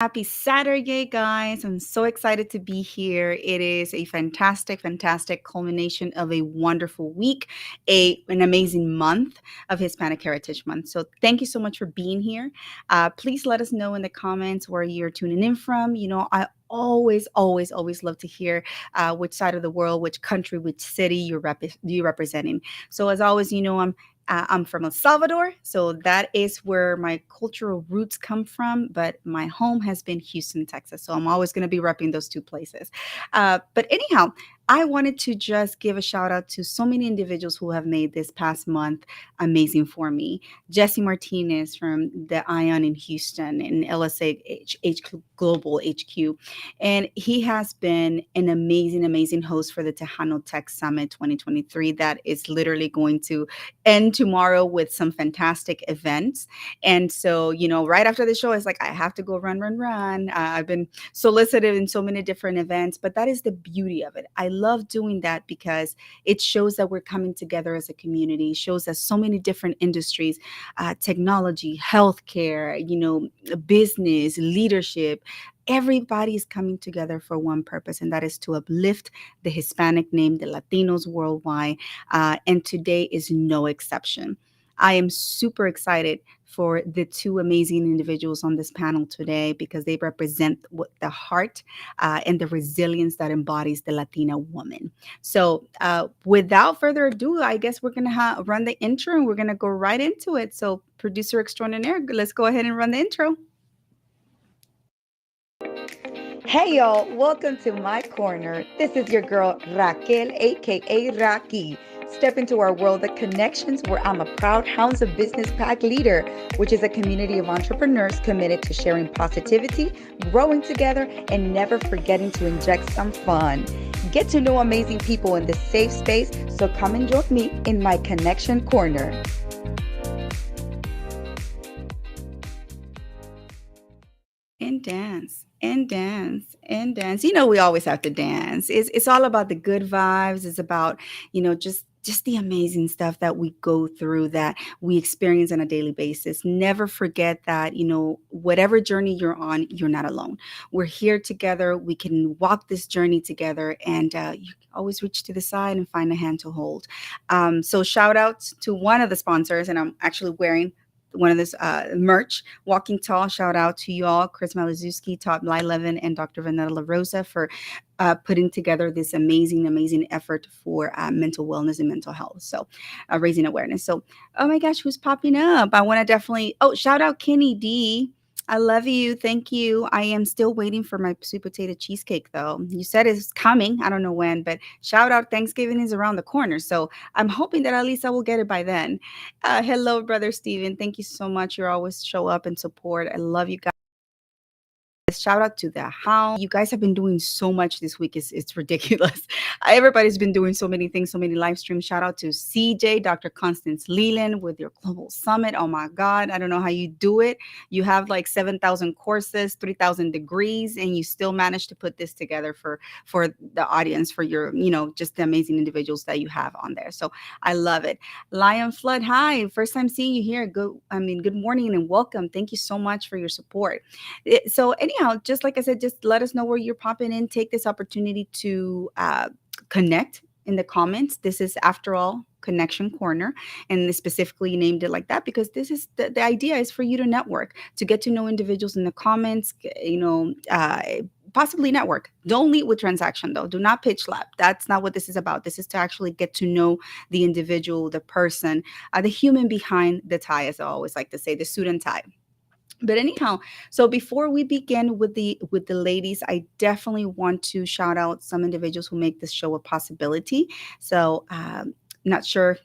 Happy Saturday, guys. I'm so excited to be here. It is a fantastic, fantastic culmination of a wonderful week, an amazing month of Hispanic Heritage Month. So, thank you so much for being here. Please let us know in the comments where you're tuning in from. I always love to hear which side of the world, which country, which city you're representing. So, as always, I'm from El Salvador, so that is where my cultural roots come from. But my home has been Houston, Texas, so I'm always going to be repping those two places. But anyhow, I wanted to just give a shout out to so many individuals who have made this past month amazing for me. Jesse Martinez from the Ion in Houston and LSA Global HQ, and he has been an amazing host for the Tejano Tech Summit 2023. That is literally going to end tomorrow with some fantastic events. And so, right after the show, it's like, I have to go run. I've been solicited in so many different events, but that is the beauty of it. I love doing that because it shows that we're coming together as a community, shows that so many different industries, technology, healthcare, business, leadership, everybody is coming together for one purpose, and that is to uplift the Hispanic name, the Latinos worldwide. And today is no exception. I am super excited for the two amazing individuals on this panel today because they represent the heart and the resilience that embodies the Latina woman. So, without further ado, I guess we're going to run the intro and we're going to go right into it. So, producer extraordinaire, let's go ahead and run the intro. Hey y'all, welcome to my corner. This is your girl Raquel, aka Raki. Step into our world of connections where I'm a proud Hounds of Business Pack leader, which is a community of entrepreneurs committed to sharing positivity, growing together, and never forgetting to inject some fun. Get to know amazing people in this safe space, so come and join me in my connection corner. And dance and dance and dance. We always have to dance. It's all about the good vibes. It's about, just the amazing stuff that we go through, that we experience on a daily basis. Never forget that, whatever journey you're on, you're not alone. We're here together. We can walk this journey together, and you can always reach to the side and find a hand to hold. So shout out to one of the sponsors, and I'm actually wearing one of this merch, Walking Tall. Shout out to you all, Chris Malazewski, Todd Levin, and Dr. Vanessa La Rosa for putting together this amazing effort for mental wellness and mental health. So raising awareness. So, oh my gosh, who's popping up? I want to definitely, shout out Kenny D. I love you. Thank you. I am still waiting for my sweet potato cheesecake, though. You said it's coming. I don't know when, but shout out. Thanksgiving is around the corner. So I'm hoping that at least I will get it by then. Hello, Brother Steven. Thank you so much. You always show up and support. I love you guys. Shout out to the Hound. You guys have been doing so much this week. It's ridiculous. Everybody's been doing so many things, so many live streams. Shout out to CJ, Dr. Constance Leland with your global summit. Oh my God. I don't know how you do it. You have like 7,000 courses, 3,000 degrees, and you still manage to put this together for the audience, for your, just the amazing individuals that you have on there. So I love it. Lion Flood, hi. First time seeing you here. Good morning and welcome. Thank you so much for your support. So anyhow, just like I said, just let us know where you're popping in. Take this opportunity to connect in the comments. This is, after all, Connection Corner, and specifically named it like that because this is the idea is for you to network, to get to know individuals in the comments, possibly network. Don't lead with transaction, though. Do not pitch lap. That's not what this is about. This is to actually get to know the individual, the person, the human behind the tie, as I always like to say, the suit and tie. But anyhow, so before we begin with the ladies, I definitely want to shout out some individuals who make this show a possibility. So not sure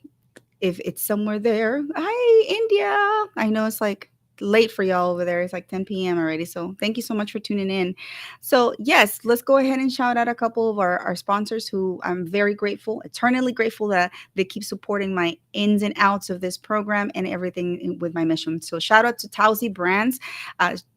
if it's somewhere there. Hi, India. I know it's like late for y'all over there. It's like 10 p.m. already. So thank you so much for tuning in. So yes, let's go ahead and shout out a couple of our sponsors who I'm very grateful, eternally grateful that they keep supporting my ins and outs of this program and everything with my mission. So shout out to Tausi Brands,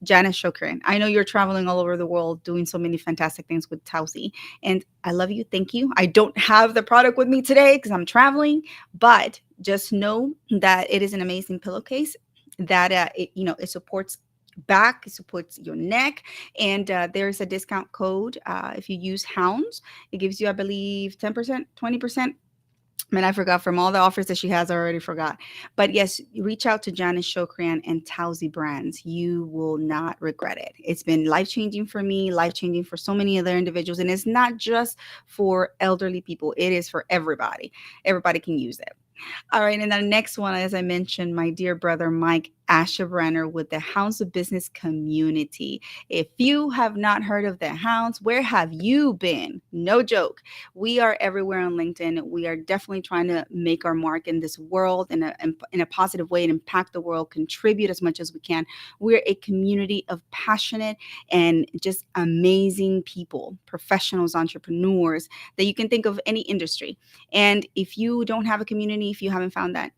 Janice Shokran. I know you're traveling all over the world doing so many fantastic things with Tausi, and I love you. Thank you. I don't have the product with me today because I'm traveling, but just know that it is an amazing pillowcase that it supports back, it supports your neck, and there's a discount code. If you use Hounds, it gives you, I believe, 10%, 20%. Man, I forgot from all the offers that she has. I already forgot. But yes, reach out to Janice Shokran and Towsy Brands. You will not regret it. It's been life changing for me, life changing for so many other individuals. And it's not just for elderly people, it is for everybody. Everybody can use it. All right, and the next one, as I mentioned, my dear brother Mike Asherbrenner with the Hounds of Business community. If you have not heard of the Hounds, where have you been? No joke. We are everywhere on LinkedIn. We are definitely trying to make our mark in this world in a positive way and impact the world, contribute as much as we can. We're a community of passionate and just amazing people, professionals, entrepreneurs that you can think of any industry. And if you don't have a community, if you haven't found that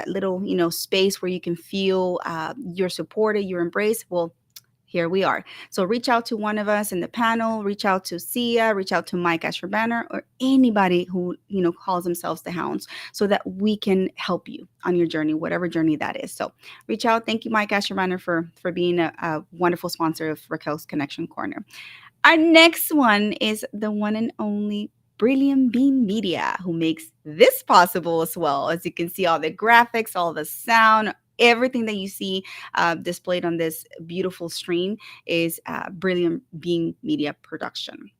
little space where you can feel you're supported, you're embraced, well, here we are. So reach out to one of us in the panel, reach out to Syya, reach out to Mike Asherbanner, or anybody who calls themselves the Hounds, so that we can help you on your journey, whatever journey that is. So reach out. Thank you, Mike Asherbanner, for being a wonderful sponsor of Raquel's Connection Corner. Our next one is the one and only Brilliant Beam Media, who makes this possible as well. As you can see, all the graphics, all the sound, everything that you see displayed on this beautiful screen is Brilliant Beam Media production.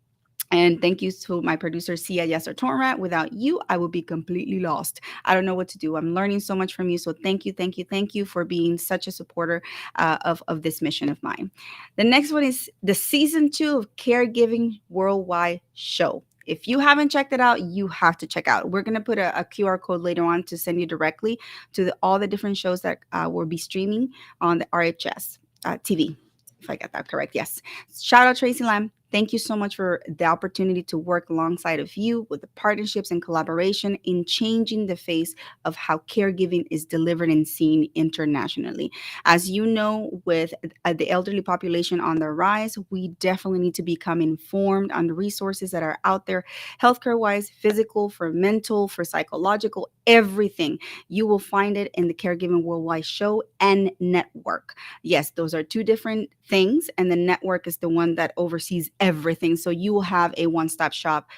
And thank you to my producer, Syya Yasser Torrat. Without you, I would be completely lost. I don't know what to do. I'm learning so much from you. So thank you, thank you, thank you for being such a supporter of this mission of mine. The next one is the season 2 of Caregiving Worldwide show. If you haven't checked it out, you have to check out. We're going to put a QR code later on to send you directly to all the different shows that will be streaming on the RHS TV. If I got that correct. Yes. Shout out Tracy Lamb. Thank you so much for the opportunity to work alongside of you with the partnerships and collaboration in changing the face of how caregiving is delivered and seen internationally. As you know, with the elderly population on the rise, we definitely need to become informed on the resources that are out there, healthcare wise, physical, for mental, for psychological, everything. You will find it in the Caregiving Worldwide show and network. Yes, those are two different things, and the network is the one that oversees everything. So you will have a one-stop shop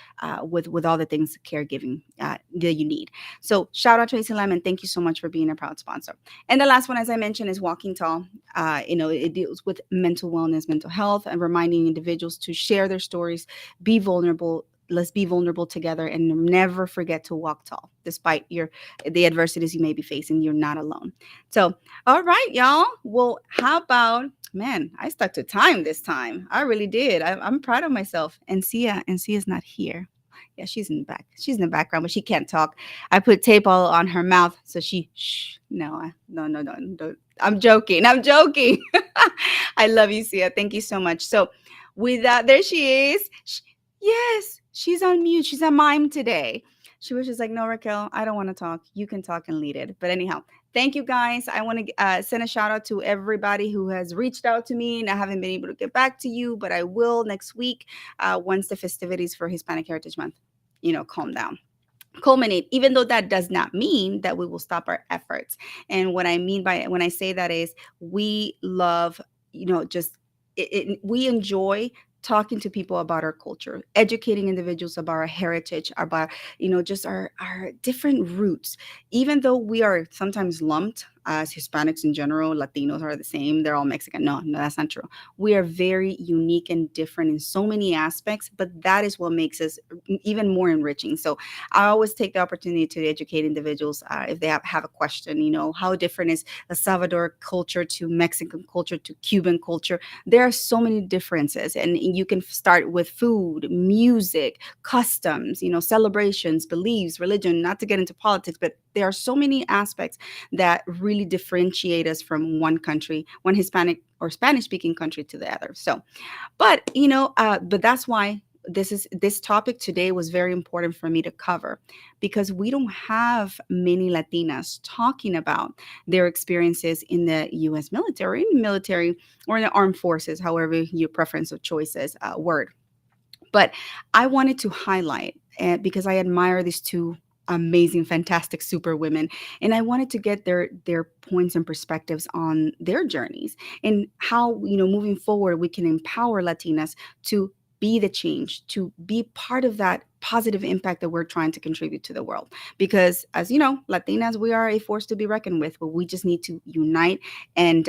with all the things caregiving that you need. So shout out Tracy Lamb, and thank you so much for being a proud sponsor. And the last one, as I mentioned, is Walking Tall. It deals with mental wellness, mental health, and reminding individuals to share their stories, be vulnerable. Let's be vulnerable together, and never forget to walk tall. Despite the adversities you may be facing, you're not alone. So, all right, y'all. Well, how about, man, I stuck to time this time. I really did. I'm proud of myself. And Sia's not here. Yeah, she's in the back. She's in the background, but she can't talk. I put tape all on her mouth, so no. I'm joking. I'm joking. I love you, Sia. Thank you so much. So, with that, there she is. Yes, she's on mute. She's a mime today. She was just like, no, Raquel, I don't want to talk. You can talk and lead it. But anyhow, thank you guys. I want to send a shout out to everybody who has reached out to me, and I haven't been able to get back to you, but I will next week once the festivities for Hispanic Heritage Month, calm down. Culminate, even though that does not mean that we will stop our efforts. And what I mean by when I say that is we love, just we enjoy talking to people about our culture, educating individuals about our heritage, about just our different roots. Even though we are sometimes lumped as Hispanics in general, Latinos are the same, they're all Mexican. No, that's not true. We are very unique and different in so many aspects, but that is what makes us even more enriching. So I always take the opportunity to educate individuals if they have a question. How different is El Salvador culture to Mexican culture to Cuban culture? There are so many differences, and you can start with food, music, customs, celebrations, beliefs, religion, not to get into politics, but there are so many aspects that really differentiate us from one country, one Hispanic or Spanish speaking country to the other. So, but that's why this topic today was very important for me to cover, because we don't have many Latinas talking about their experiences in the U.S. military, or in the armed forces, however your preference of choice is word. But I wanted to highlight, because I admire these two amazing, fantastic super women, and I wanted to get their points and perspectives on their journeys and how, moving forward we can empower Latinas to be the change, to be part of that positive impact that we're trying to contribute to the world. Because, as you know, Latinas, we are a force to be reckoned with, but we just need to unite and,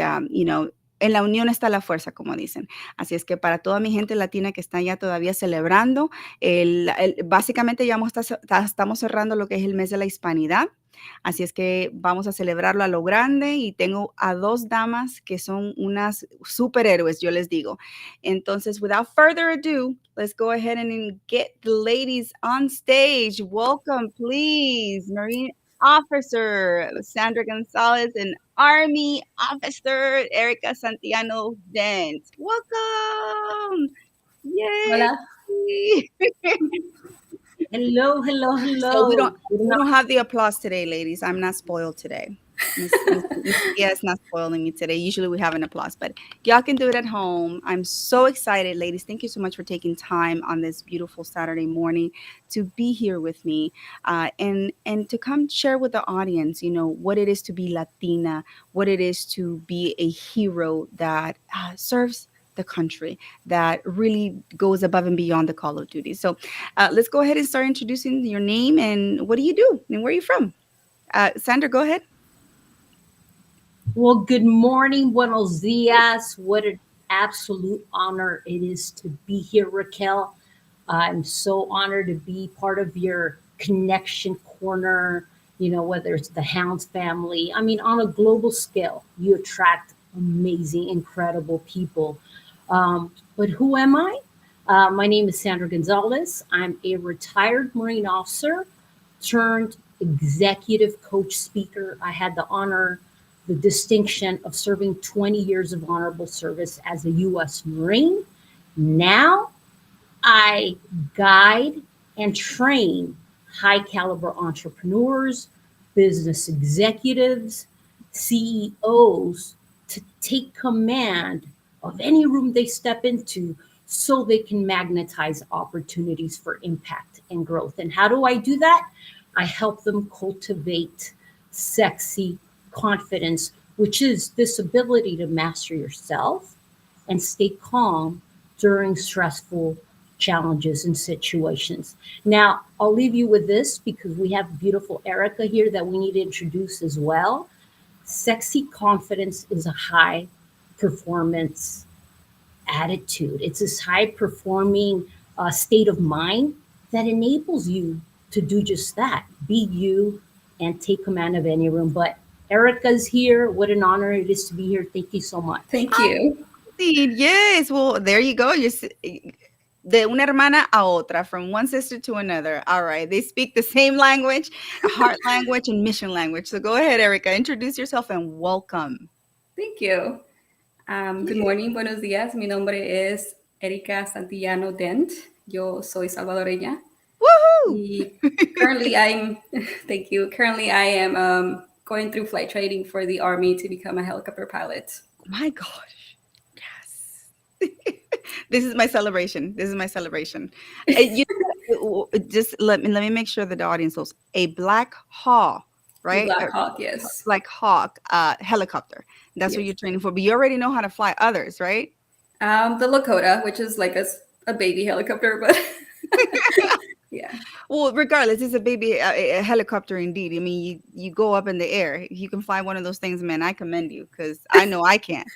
en la unión está la fuerza, como dicen. Así es que para toda mi gente latina que está ya todavía celebrando, básicamente ya estamos cerrando lo que es el mes de la hispanidad. Así es que vamos a celebrarlo a lo grande y tengo a dos damas que son unas superhéroes, yo les digo. Entonces, without further ado, let's go ahead and get the ladies on stage. Welcome, please, Marine Officer Sandra Gonzalez and Army Officer Erika Santillano Dent. Welcome. Yay. Hola. Hello, hello, So we hello. don't we don't have the applause today, ladies. I'm not spoiled today. Miss Syya is not spoiling me today. Usually we have an applause, but y'all can do it at home. I'm so excited, ladies. Thank you so much for taking time on this beautiful Saturday morning to be here with me, and to come share with the audience, what it is to be Latina, what it is to be a hero that serves the country, that really goes above and beyond the call of duty. So let's go ahead and start introducing your name and what do you do and where are you from? Sandra, go ahead. Well, good morning, buenos dias. What an absolute honor it is to be here, Raquel. I'm so honored to be part of your connection corner, whether it's the Hounds family. I mean, on a global scale, you attract amazing, incredible people. But who am I? My name is Sandra Gonzalez. I'm a retired Marine officer turned executive coach speaker. I had the honor, the distinction of serving 20 years of honorable service as a U.S. Marine. Now I guide and train high caliber entrepreneurs, business executives, CEOs to take command of any room they step into so they can magnetize opportunities for impact and growth. And how do I do that? I help them cultivate sexy confidence, which is this ability to master yourself and stay calm during stressful challenges and situations. Now, I'll leave you with this because we have beautiful Erika here that we need to introduce as well. Sexy confidence is a high performance attitude. It's this high performing state of mind that enables you to do just that, be you and take command of any room. But Erika's here. What an honor it is to be here. Thank you so much. Thank you. Indeed, yes. Well, there you go. De una hermana a otra, from one sister to another. All right. They speak the same language, heart language, and mission language. So go ahead, Erika. Introduce yourself and welcome. Thank you. Good morning, buenos días. Mi nombre es Erika Santillano Dent. Yo soy salvadoreña. Woohoo! Y thank you. Currently, I am going through flight training for the Army to become a helicopter pilot. My gosh. Yes. This is my celebration. This is my celebration. Just let me make sure that the audience knows. A Black Hawk, right? Black Hawk, yes. Black Hawk helicopter. That's what you're training for. But you already know how to fly others, right? The Lakota, which is like a baby helicopter, but yeah. Well, regardless, it's a baby a helicopter indeed. I mean, you go up in the air. If you can fly one of those things, man, I commend you because I know I can't.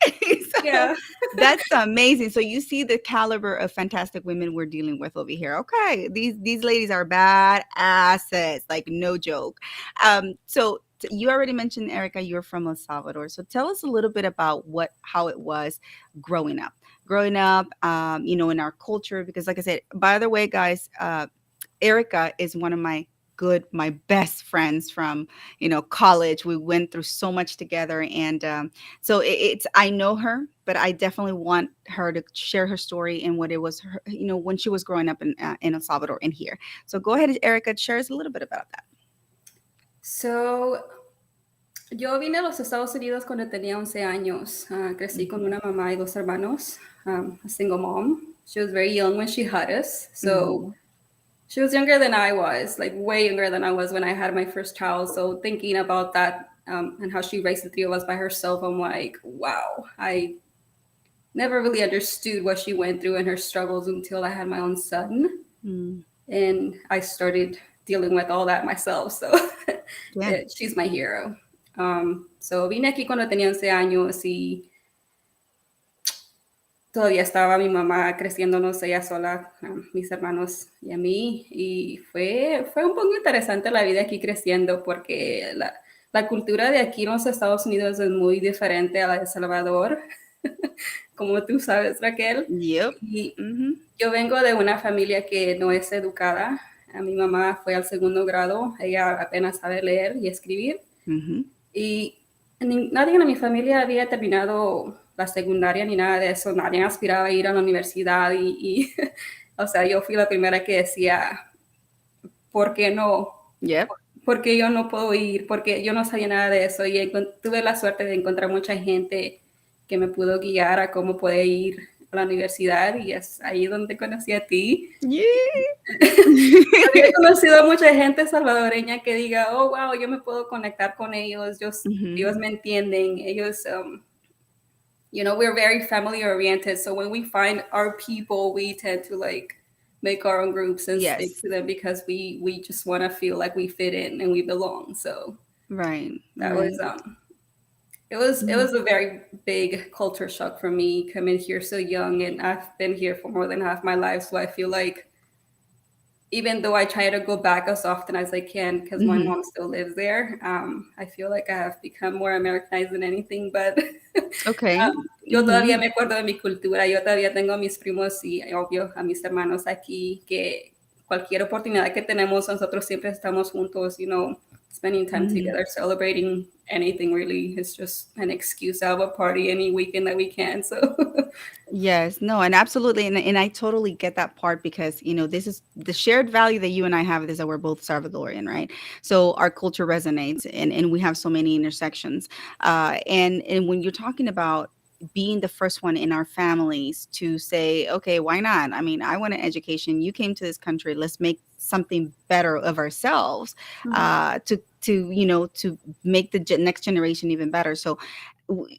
So, yeah. That's amazing. So you see the caliber of fantastic women we're dealing with over here. Okay, these ladies are bad asses, like no joke. So you already mentioned, Erika, you're from El Salvador. So tell us a little bit about how it was growing up. In our culture, because like I said, by the way, guys, Erika is one of my best friends from college. We went through so much together, and so it's I know her, but I definitely want her to share her story and what it was her, when she was growing up in El Salvador and here. So go ahead, Erika, share us a little bit about that. So yo vine a los Estados Unidos cuando tenía 11 años. Crecí con una mamá y dos hermanos, a single mom. She was very young when she had us, so She was younger than I was, like way younger than I was when I had my first child. So thinking about that and how she raised the three of us by herself, I'm like, wow, I never really understood what she went through and her struggles until I had my own son. Mm. And I started dealing with all that myself. So Yeah. she's my hero. So vine aquí cuando tenía 11 años y todavía estaba mi mamá creciéndonos ella sola, mis hermanos y a mí. Y fue un poco interesante la vida aquí creciendo porque la cultura de aquí en los Estados Unidos es muy diferente a la de El Salvador, como tú sabes, Raquel. Yep. Y Mm-hmm. yo vengo de una familia que no es educada. A mi mamá fue al segundo grado, ella apenas sabe leer y escribir. Mm-hmm. Y nadie en mi familia había terminado la secundaria ni nada de eso, nadie aspiraba a ir a la universidad o sea, yo fui la primera que decía, ¿por qué no? Yep. ¿Por qué yo no puedo ir? Porque yo no sabía nada de eso y tuve la suerte de encontrar mucha gente que me pudo guiar a cómo poder ir a la universidad y es ahí donde conocí a ti. Yeah. Había conocido a mucha gente salvadoreña que diga, oh, wow, yo me puedo conectar con ellos, Mm-hmm. ellos me entienden, ellos, we're very family oriented. So when we find our people, we tend to like make our own groups and stick Yes. to them because we just want to feel like we fit in and we belong. So Right. that was, Right. it was a very big culture shock for me coming here so young, and I've been here for more than half my life. So I feel like even though I try to go back as often as I can because my Mm-hmm. mom still lives there, I feel like I have become more Americanized than anything. But Okay. yo Mm-hmm. todavía me acuerdo de mi cultura, yo todavía tengo a mis primos y obvio a mis hermanos aquí, que cualquier oportunidad que tenemos, nosotros siempre estamos juntos, spending time Mm-hmm. together, celebrating anything really. It's just an excuse to have a party any weekend that we can. So Yes, no, and absolutely, and I totally get that part because this is the shared value that you and I have is that we're both Salvadorian, right? So our culture resonates, and we have so many intersections. And when you're talking about being the first one in our families to say, okay, why not? I mean, I want an education. You came to this country. Let's make something better of ourselves, to make the next generation even better. So w-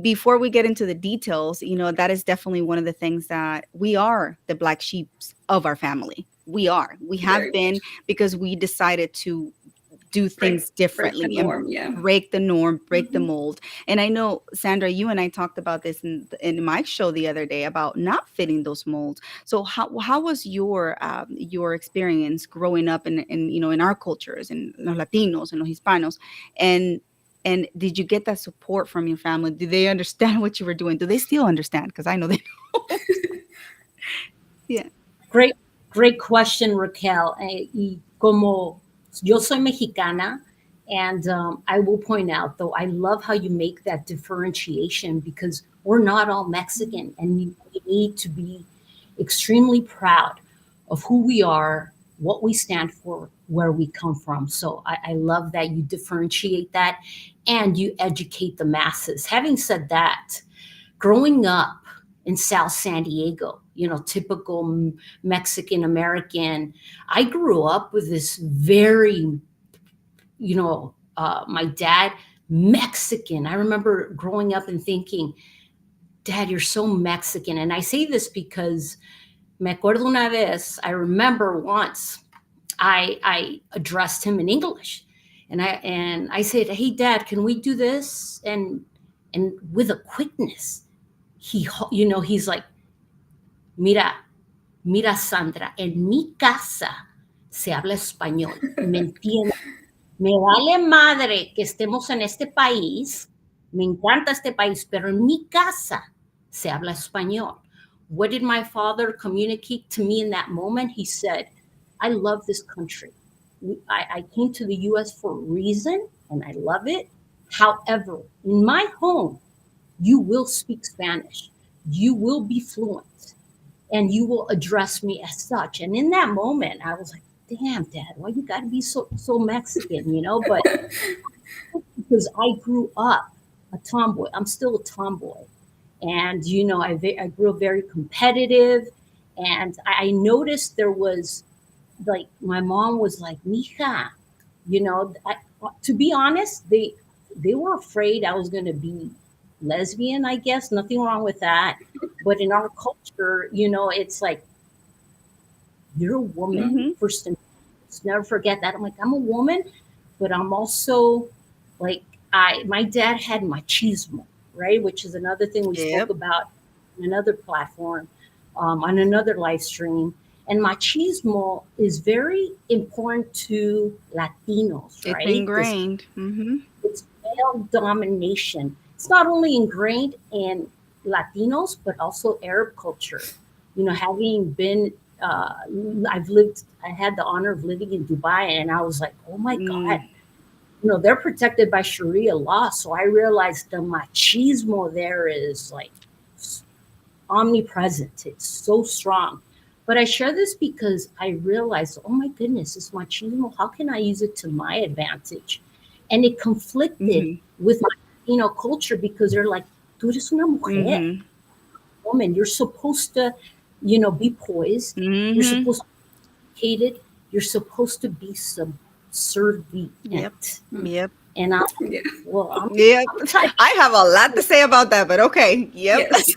before we get into the details, that is definitely one of the things that we are the black sheeps of our family. We have very been much because we decided to do break things break the differently and norm. Yeah. break the norm, break the Mhm. mold. And I know, Sandra, you and I talked about this in my show the other day about not fitting those molds. So how was your experience growing up in our cultures, in los Latinos and los Hispanos, and did you get that support from your family? Did they understand what you were doing? Do they still understand? Because I know they don't. Yeah. Great, great question, Raquel. Y como yo soy mexicana, and I will point out, though, I love how you make that differentiation because we're not all Mexican, and we need to be extremely proud of who we are, what we stand for, where we come from. So I love that you differentiate that and you educate the masses. Having said that, growing up in South San Diego, typical Mexican American, I grew up with this very, my dad, Mexican. I remember growing up and thinking, Dad, you're so Mexican. And I say this because me acuerdo una vez, I remember once I addressed him in English. And I said, "Hey, Dad, can we do this?" And with a quickness, he's like, "Mira, mira, Sandra, en mi casa se habla español. ¿Me entiendes? Me vale madre que estemos en este país. Me encanta este país, pero en mi casa se habla español." What did my father communicate to me in that moment? He said, "I love this country. I came to the US for a reason, and I love it. However, in my home, you will speak Spanish. You will be fluent, and you will address me as such." And in that moment, I was like, "Damn, Dad, why you got to be so Mexican?" But because I grew up a tomboy, I'm still a tomboy, and I grew up very competitive, and I noticed there was like my mom was like, "Mija, you know." To be honest, they were afraid I was going to be lesbian. I guess nothing wrong with that, but in our culture, it's like you're a woman Mm-hmm. first and foremost. Never forget that. I'm like, I'm a woman, but I'm also like my dad had machismo, right? Which is another thing we spoke Yep. about on another platform, on another live stream. And machismo is very important to Latinos, It's right? This ingrained. Mm-hmm. it's male domination. It's not only ingrained in Latinos, but also Arab culture. Having been, uh, I had the honor of living in Dubai, and I was like, oh my God, Mm. they're protected by Sharia law. So I realized the machismo there is like omnipresent. It's so strong. But I share this because I realized, oh my goodness, it's machismo. How can I use it to my advantage? And it conflicted Mm-hmm. with my culture because they're like, tú eres una mujer, Mm-hmm. woman. You're supposed to, be poised. You're Mm-hmm. supposed to be educated. You're supposed to be Yep. subservient. Yep. And I'm, Yeah. well, Yep. I'm type I have a lot to say about that, but okay. Yep. Yes.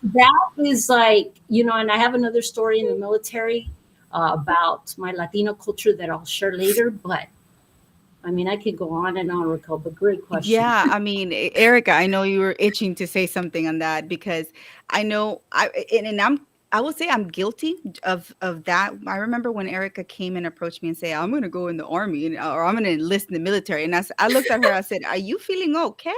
that is like, and I have another story in the military about my Latino culture that I'll share later. But I mean, I could go on and on, Raquel, but great question. Yeah, I mean, Erica, I know you were itching to say something on that because I know and I would say I'm guilty of that. I remember when Erica came and approached me and said, "I'm going to go in the army or I'm going to enlist in the military." And I looked at her, I said, "Are you feeling okay?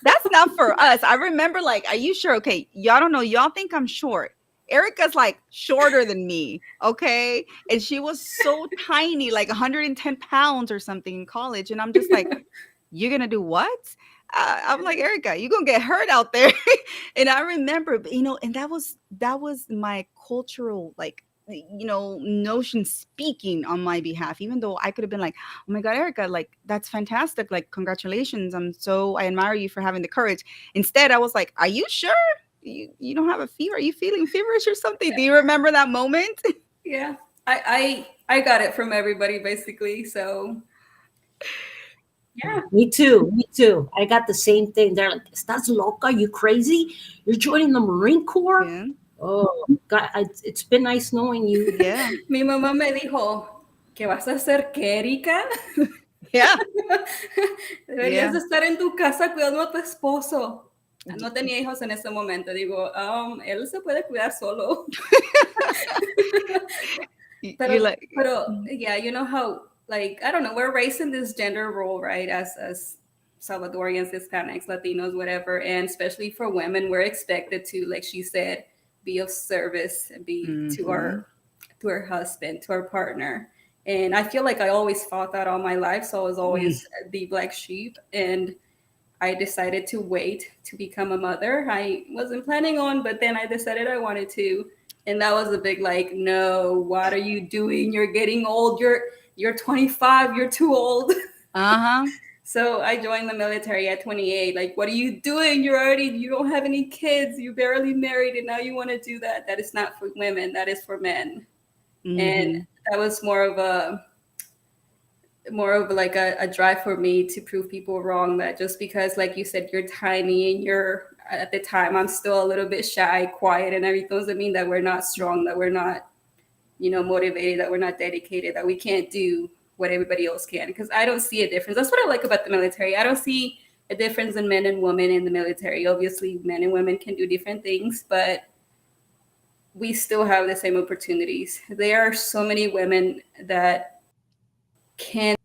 That's not for us." I remember like, "Are you sure?" Okay, y'all don't know. Y'all think I'm short. Erica's like shorter than me, okay? And she was so tiny, like 110 pounds or something in college. And I'm just like, you're gonna do what? I'm like, Erica, you're gonna get hurt out there. And I remember, and that was my cultural like notion speaking on my behalf, even though I could have been like, oh my god, Erica, like that's fantastic, like congratulations, I admire you for having the courage. Instead, I was like, are you sure you don't have a fever? Are you feeling feverish or something? Do you remember that moment? Yeah. I got it from everybody basically. So yeah. Me too. Me too. I got the same thing. They're like, "Estás loca? You crazy? You're joining the Marine Corps?" Yeah, Oh, God, it's been nice knowing you. yeah, Mi mamá me dijo, ¿qué vas a hacer, qué, Erika? yeah, Deberías yeah. de estar en tu casa cuidando a tu esposo. No tenía hijos en ese momento. Digo, él se puede cuidar solo. You're like, Pero, yeah, you know how, like, I don't know, we're raised in this gender role, right? As Salvadorians, Hispanics, Latinos, whatever. And especially for women, we're expected to, like she said, be of service and be mm-hmm, to our husband, to our partner. And I feel like I always fought that all my life. So I was mm, always the black sheep. And I decided to wait to become a mother. I wasn't planning on, but then I decided I wanted to. And that was a big like, no, what are you doing? You're getting old. You're 25. You're too old. uh-huh. So I joined the military at 28. Like, what are you doing? You don't have any kids. You're barely married, and now you want to do that. That is not for women. That is for men. And Mm-hmm. that was more of like a drive for me to prove people wrong, that just because, like you said, you're tiny and you're at the time I'm still a little bit shy, quiet, and everything doesn't mean that we're not strong, that we're not motivated, that we're not dedicated, that we can't do what everybody else can. Because I don't see a difference. That's what I like about the military. I don't see a difference in men and women in the military. Obviously, men and women can do different things, but we still have the same opportunities. There are so many women that can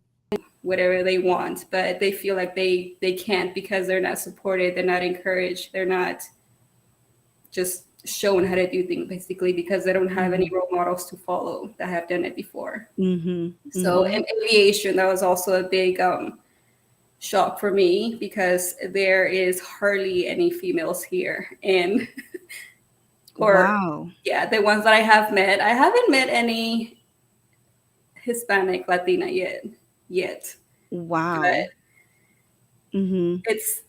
whatever they want, but they feel like they can't because they're not supported, they're not encouraged, they're not just shown how to do things, basically because they don't have any Mm-hmm. role models to follow that have done it before. Mm-hmm. So Mm-hmm. in aviation, that was also a big shock for me because there is hardly any females here, and or Wow. yeah, the ones that I haven't met any Hispanic Latina yet. Wow. But Mm-hmm. it's,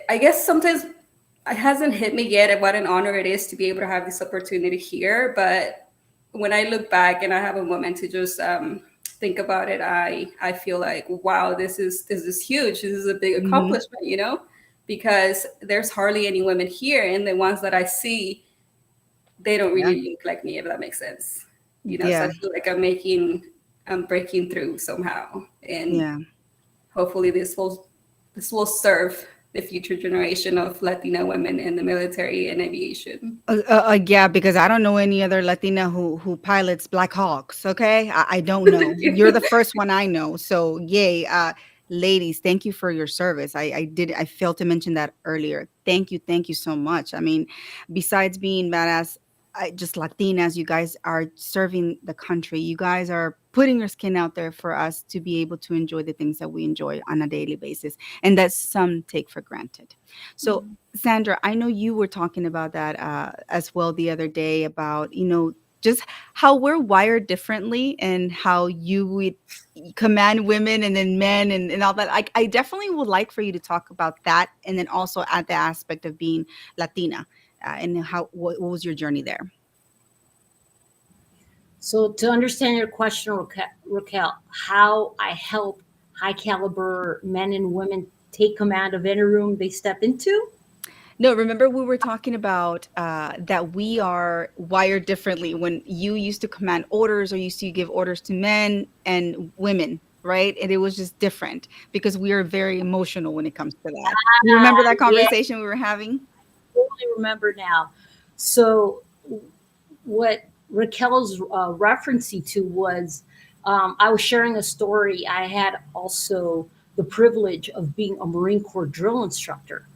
I guess sometimes it hasn't hit me yet what an honor it is to be able to have this opportunity here, but when I look back and I have a moment to just think about it, I feel like, wow, this is huge. This is a big Hmm. accomplishment, because there's hardly any women here, and the ones that I see, they don't Yeah. really look like me, if that makes sense. So I Yeah. feel like I'm breaking through somehow, and Yeah. hopefully this will serve the future generation of Latina women in the military and aviation. Yeah, because I don't know any other Latina who pilots Black Hawks. Okay, I don't know. You're the first one I know. So yay, ladies, thank you for your service. I failed to mention that earlier. Thank you so much. I mean, besides being badass, just Latinas, you guys are serving the country. You guys are putting your skin out there for us to be able to enjoy the things that we enjoy on a daily basis, and that some take for granted. So Sandra, I know you were talking about that as well the other day about, just how we're wired differently and how you would command women and then men and all that. I definitely would like for you to talk about that and then also add the aspect of being Latina and what was your journey there? So to understand your question, Raquel, how I help high caliber men and women take command of any room they step into. No, remember we were talking about that we are wired differently when you used to command orders or used to give orders to men and women, right? And it was just different because we are very emotional when it comes to that. You remember that Yeah, conversation we were having? totally remember now. So what Raquel's referencing to was I was sharing a story. I had also the privilege of being a Marine Corps drill instructor.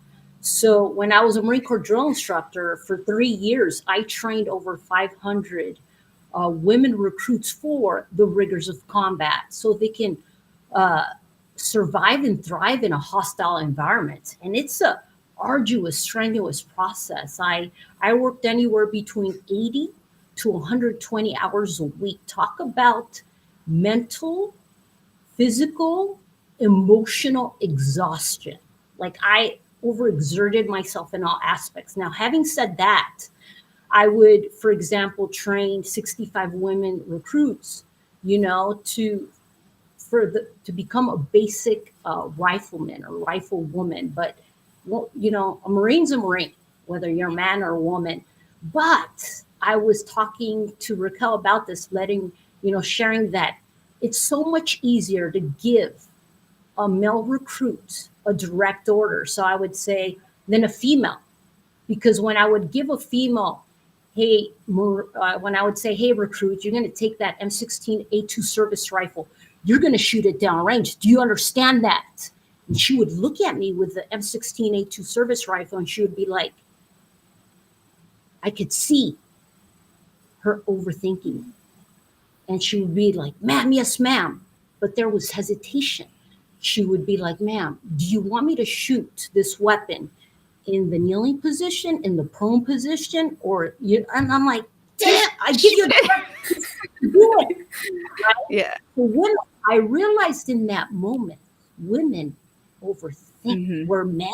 So when I was a Marine Corps drill instructor for 3 years, I trained over 500 women recruits for the rigors of combat so they can uh, survive and thrive in a hostile environment. And it's a arduous, strenuous process. I worked anywhere between 80 to 120 hours a week. Talk about mental, physical, emotional exhaustion. Like I overexerted myself in all aspects. Now, having said that, I would, for example, train 65 women recruits, to to become a basic rifleman or riflewoman. But well, a Marine's a Marine, whether you're a man or a woman. But I was talking to Raquel about this, sharing that it's so much easier to give a male recruit a direct order. So I would say than a female, because when I would give a female, when I would say, hey, recruit, you're going to take that M16A2 service rifle, you're going to shoot it down range. Do you understand that? And she would look at me with the M16A2 service rifle and she would be like, I could see her overthinking. And she would be like, ma'am, yes, ma'am. But there was hesitation. She would be like, ma'am, do you want me to shoot this weapon in the kneeling position, in the prone position, or you? And I'm like, damn, I give you a Shoot it. direction to do it. Right? Yeah. So when I realized in that moment, women overthink. Hmm. Where men,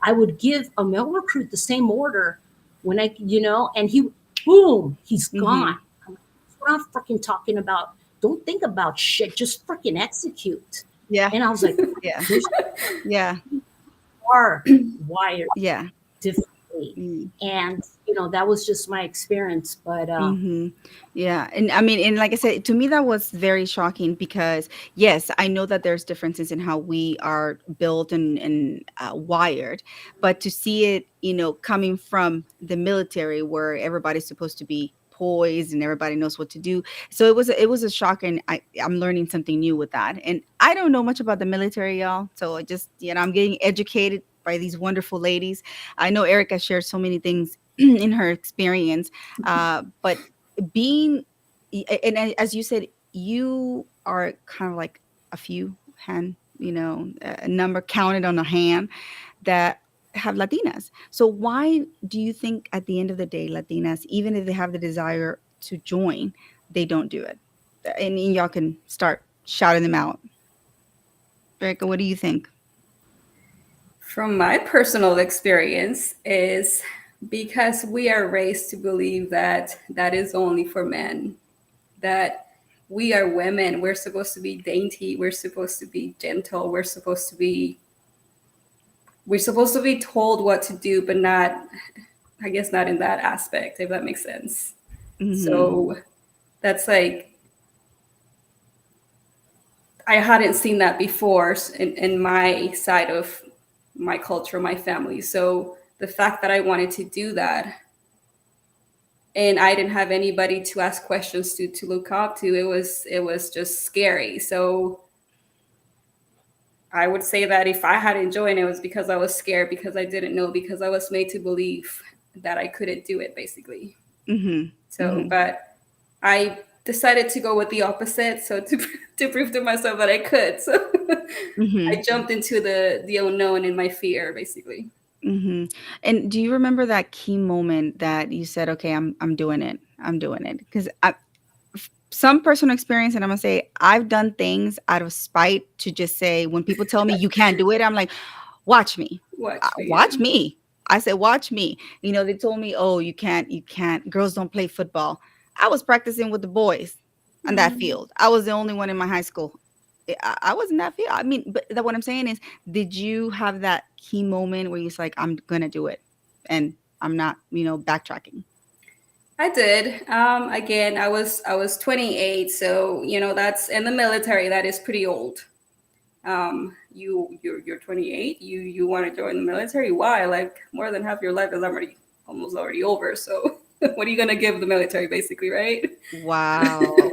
I would give a male recruit the same order when and boom, he's gone. Hmm. That's what I'm freaking talking about. Don't think about shit. Just freaking execute. Yeah. And I was like, Yeah. there's Yeah. are wired Yeah. differently. Mm. And, that was just my experience. But Hmm. Yeah. And I mean, and like I said, to me, that was very shocking because, yes, I know that there's differences in how we are built and wired, but to see it, coming from the military where everybody's supposed to be poised and everybody knows what to do. So it was a shock. And I'm learning something new with that. And I don't know much about the military, y'all. So I just, I'm getting educated by these wonderful ladies. I know Erica shared so many things in her experience, but being as you said, you are kind of like a few hand, a number counted on a hand that have Latinas. So why do you think at the end of the day, Latinas, even if they have the desire to join, they don't do it? And y'all can start shouting them out. Erika, what do you think? From my personal experience is because we are raised to believe that that is only for men, that we are women, we're supposed to be dainty, we're supposed to be gentle, we're supposed to be told what to do, but not, I guess, not in that aspect, if that makes sense. Mhm. So that's like, I hadn't seen that before in my side of my culture, my family. So the fact that I wanted to do that and I didn't have anybody to ask questions to look up to, it was just scary. So I would say that if I hadn't joined, it was because I was scared, because I didn't know, because I was made to believe that I couldn't do it, basically. Mhm. So, Mhm. but I decided to go with the opposite. So to prove to myself that I could, so I Mhm. jumped into the unknown in my fear, basically. Mhm. And do you remember that key moment that you said, "Okay, I'm doing it. I'm doing it." Because some personal experience, and I'm gonna say I've done things out of spite to just say when people tell me you can't do it, I'm like, watch me. Watch me. Watch me. I said, watch me. They told me, oh, you can't. Girls don't play football. I was practicing with the boys on that Mm. field. I was the only one in my high school. I was in that field. I mean, but what I'm saying is, did you have that key moment where you're like, I'm gonna do it, and I'm not, backtracking? I did. Again, I was 28, so that's in the military. That is pretty old. You're 28. You want to join the military? Why? Like more than half your life is already over. So what are you gonna give the military, basically, right? Wow.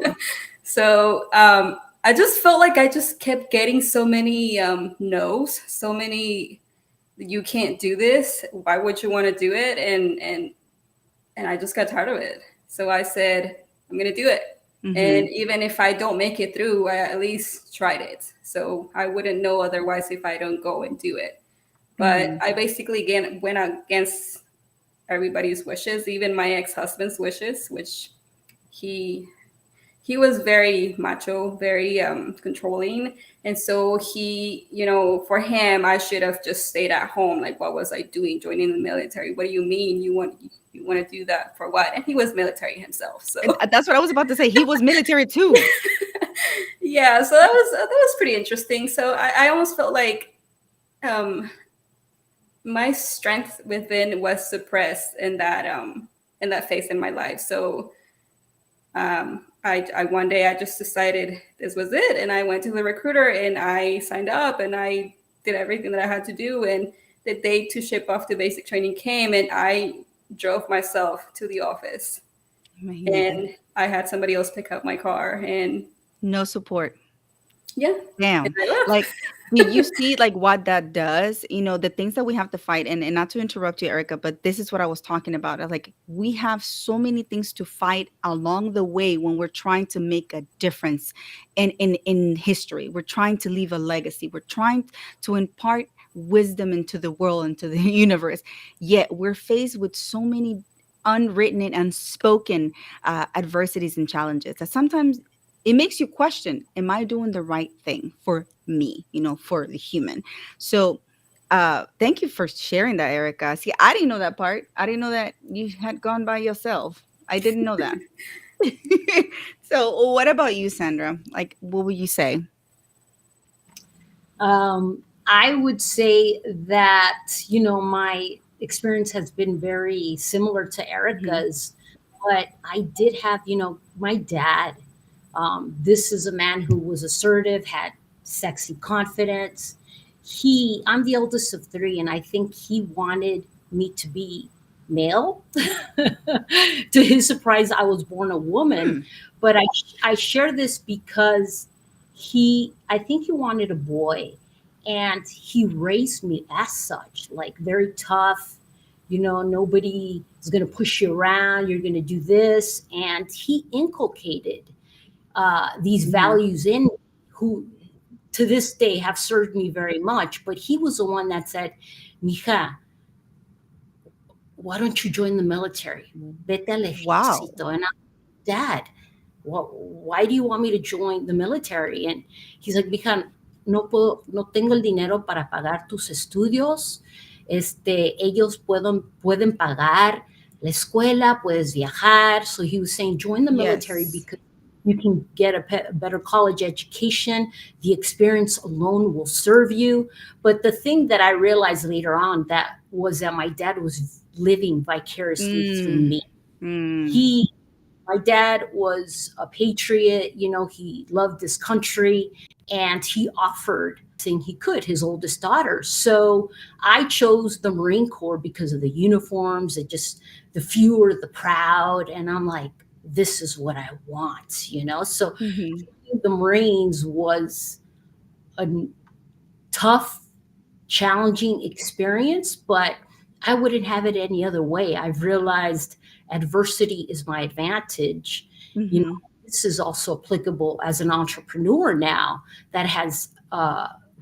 So I just felt like I just kept getting so many no's, so many, you can't do this. Why would you want to do it? And I just got tired of it. So I said, I'm gonna do it. And Mhm. even if I don't make it through, I at least tried it. So I wouldn't know otherwise if I don't go and do it. But Mhm. I basically again went against everybody's wishes, even my ex-husband's wishes, which he he was very macho, very controlling. And so for him, I should have just stayed at home. Like, what was I doing joining the military? What do you mean you want to do that for what? And he was military himself. So And that's what I was about to say. He was military too. yeah, so that was pretty interesting. So I almost felt like um, my strength within was suppressed in that phase in my life. So I one day I just decided this was it, and I went to the recruiter and I signed up and I did everything that I had to do. And the date to ship off the basic training came, and I drove myself to the office, Imagínate. and I had somebody else pick up my car, and No support. yeah, and Damn. I left. Like, did you see like what that does? The things that we have to fight, and not to interrupt you, Erica, but this is what I was talking about. Like, we have so many things to fight along the way when we're trying to make a difference in history. We're trying to leave a legacy. We're trying to impart wisdom into the world, into the universe. Yet we're faced with so many unwritten and unspoken adversities and challenges that sometimes it makes you question, am I doing the right thing for me, for the human? So thank you for sharing that, Erica. See, I didn't know that part. I didn't know that you had gone by yourself. I didn't know that. So what about you, Sandra? Like, what would you say? I would say that, my experience has been very similar to Hmm. Erica's, but I did have, my dad. This is a man who was assertive, had sexy confidence. I'm the eldest of three, and I think he wanted me to be male. To his surprise, I was born a woman, Hmm. but I share this because I think he wanted a boy, and he raised me as such, like very tough. Nobody is going to push you around. You're going to do this, and he inculcated these Hmm. values in me, who to this day have served me very much. But he was the one that said, "Mija, why don't you join the military? Vete al Wow. ejército." And I'm, Dad, why do you want me to join the military? And he's like, "Mija, no tengo el dinero para pagar tus estudios. ellos pueden pagar la escuela, puedes viajar. So he was saying, join the military Yes. because you can get a better college education. The experience alone will serve you. But the thing that I realized later on that was that my dad was living vicariously through Mm, me. mm, He My dad was a patriot, he loved this country, and he offered everything he could his oldest daughter. So I chose the Marine Corps because of the uniforms, and just the fewer the proud, and I'm like, this is what I want. So mhm, the Marines was a tough, challenging experience, but I wouldn't have it any other way. I've realized adversity is my advantage. You know, mhm. this is also applicable as an entrepreneur now that has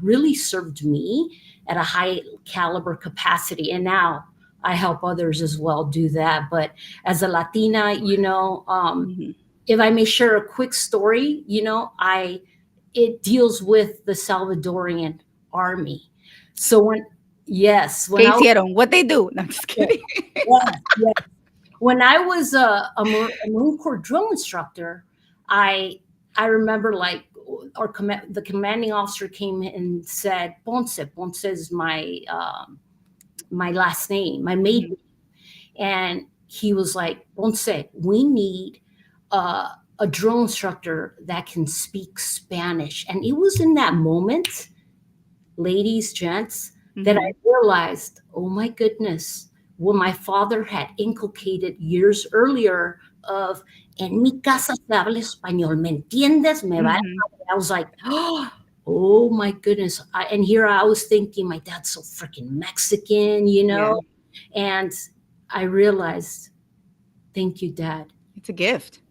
really served me at a high caliber capacity. And now I help others as well do that. But as a Latina, Mhm. if I may share a quick story, it deals with the Salvadorian army. So ¿Qué when I was, hicieron? What they do? No, I'm just kidding. yes, yes. When I was a Marine Corps drill instructor, I I remember like the commanding officer came and said, Ponce. Ponce is my last name, my maiden, Mhm, and he was like, Ponce, we need a drill instructor that can speak Spanish. And it was in that moment, ladies, gents, that I mhm, realized, oh my goodness, what my father had inculcated years earlier of, en mi casa se habla español, ¿me entiendes? Me vale. mhm. I was like, oh my goodness. And here I was thinking, my dad's so freaking Mexican. Yeah, And I realized, thank you, Dad. it's a gift.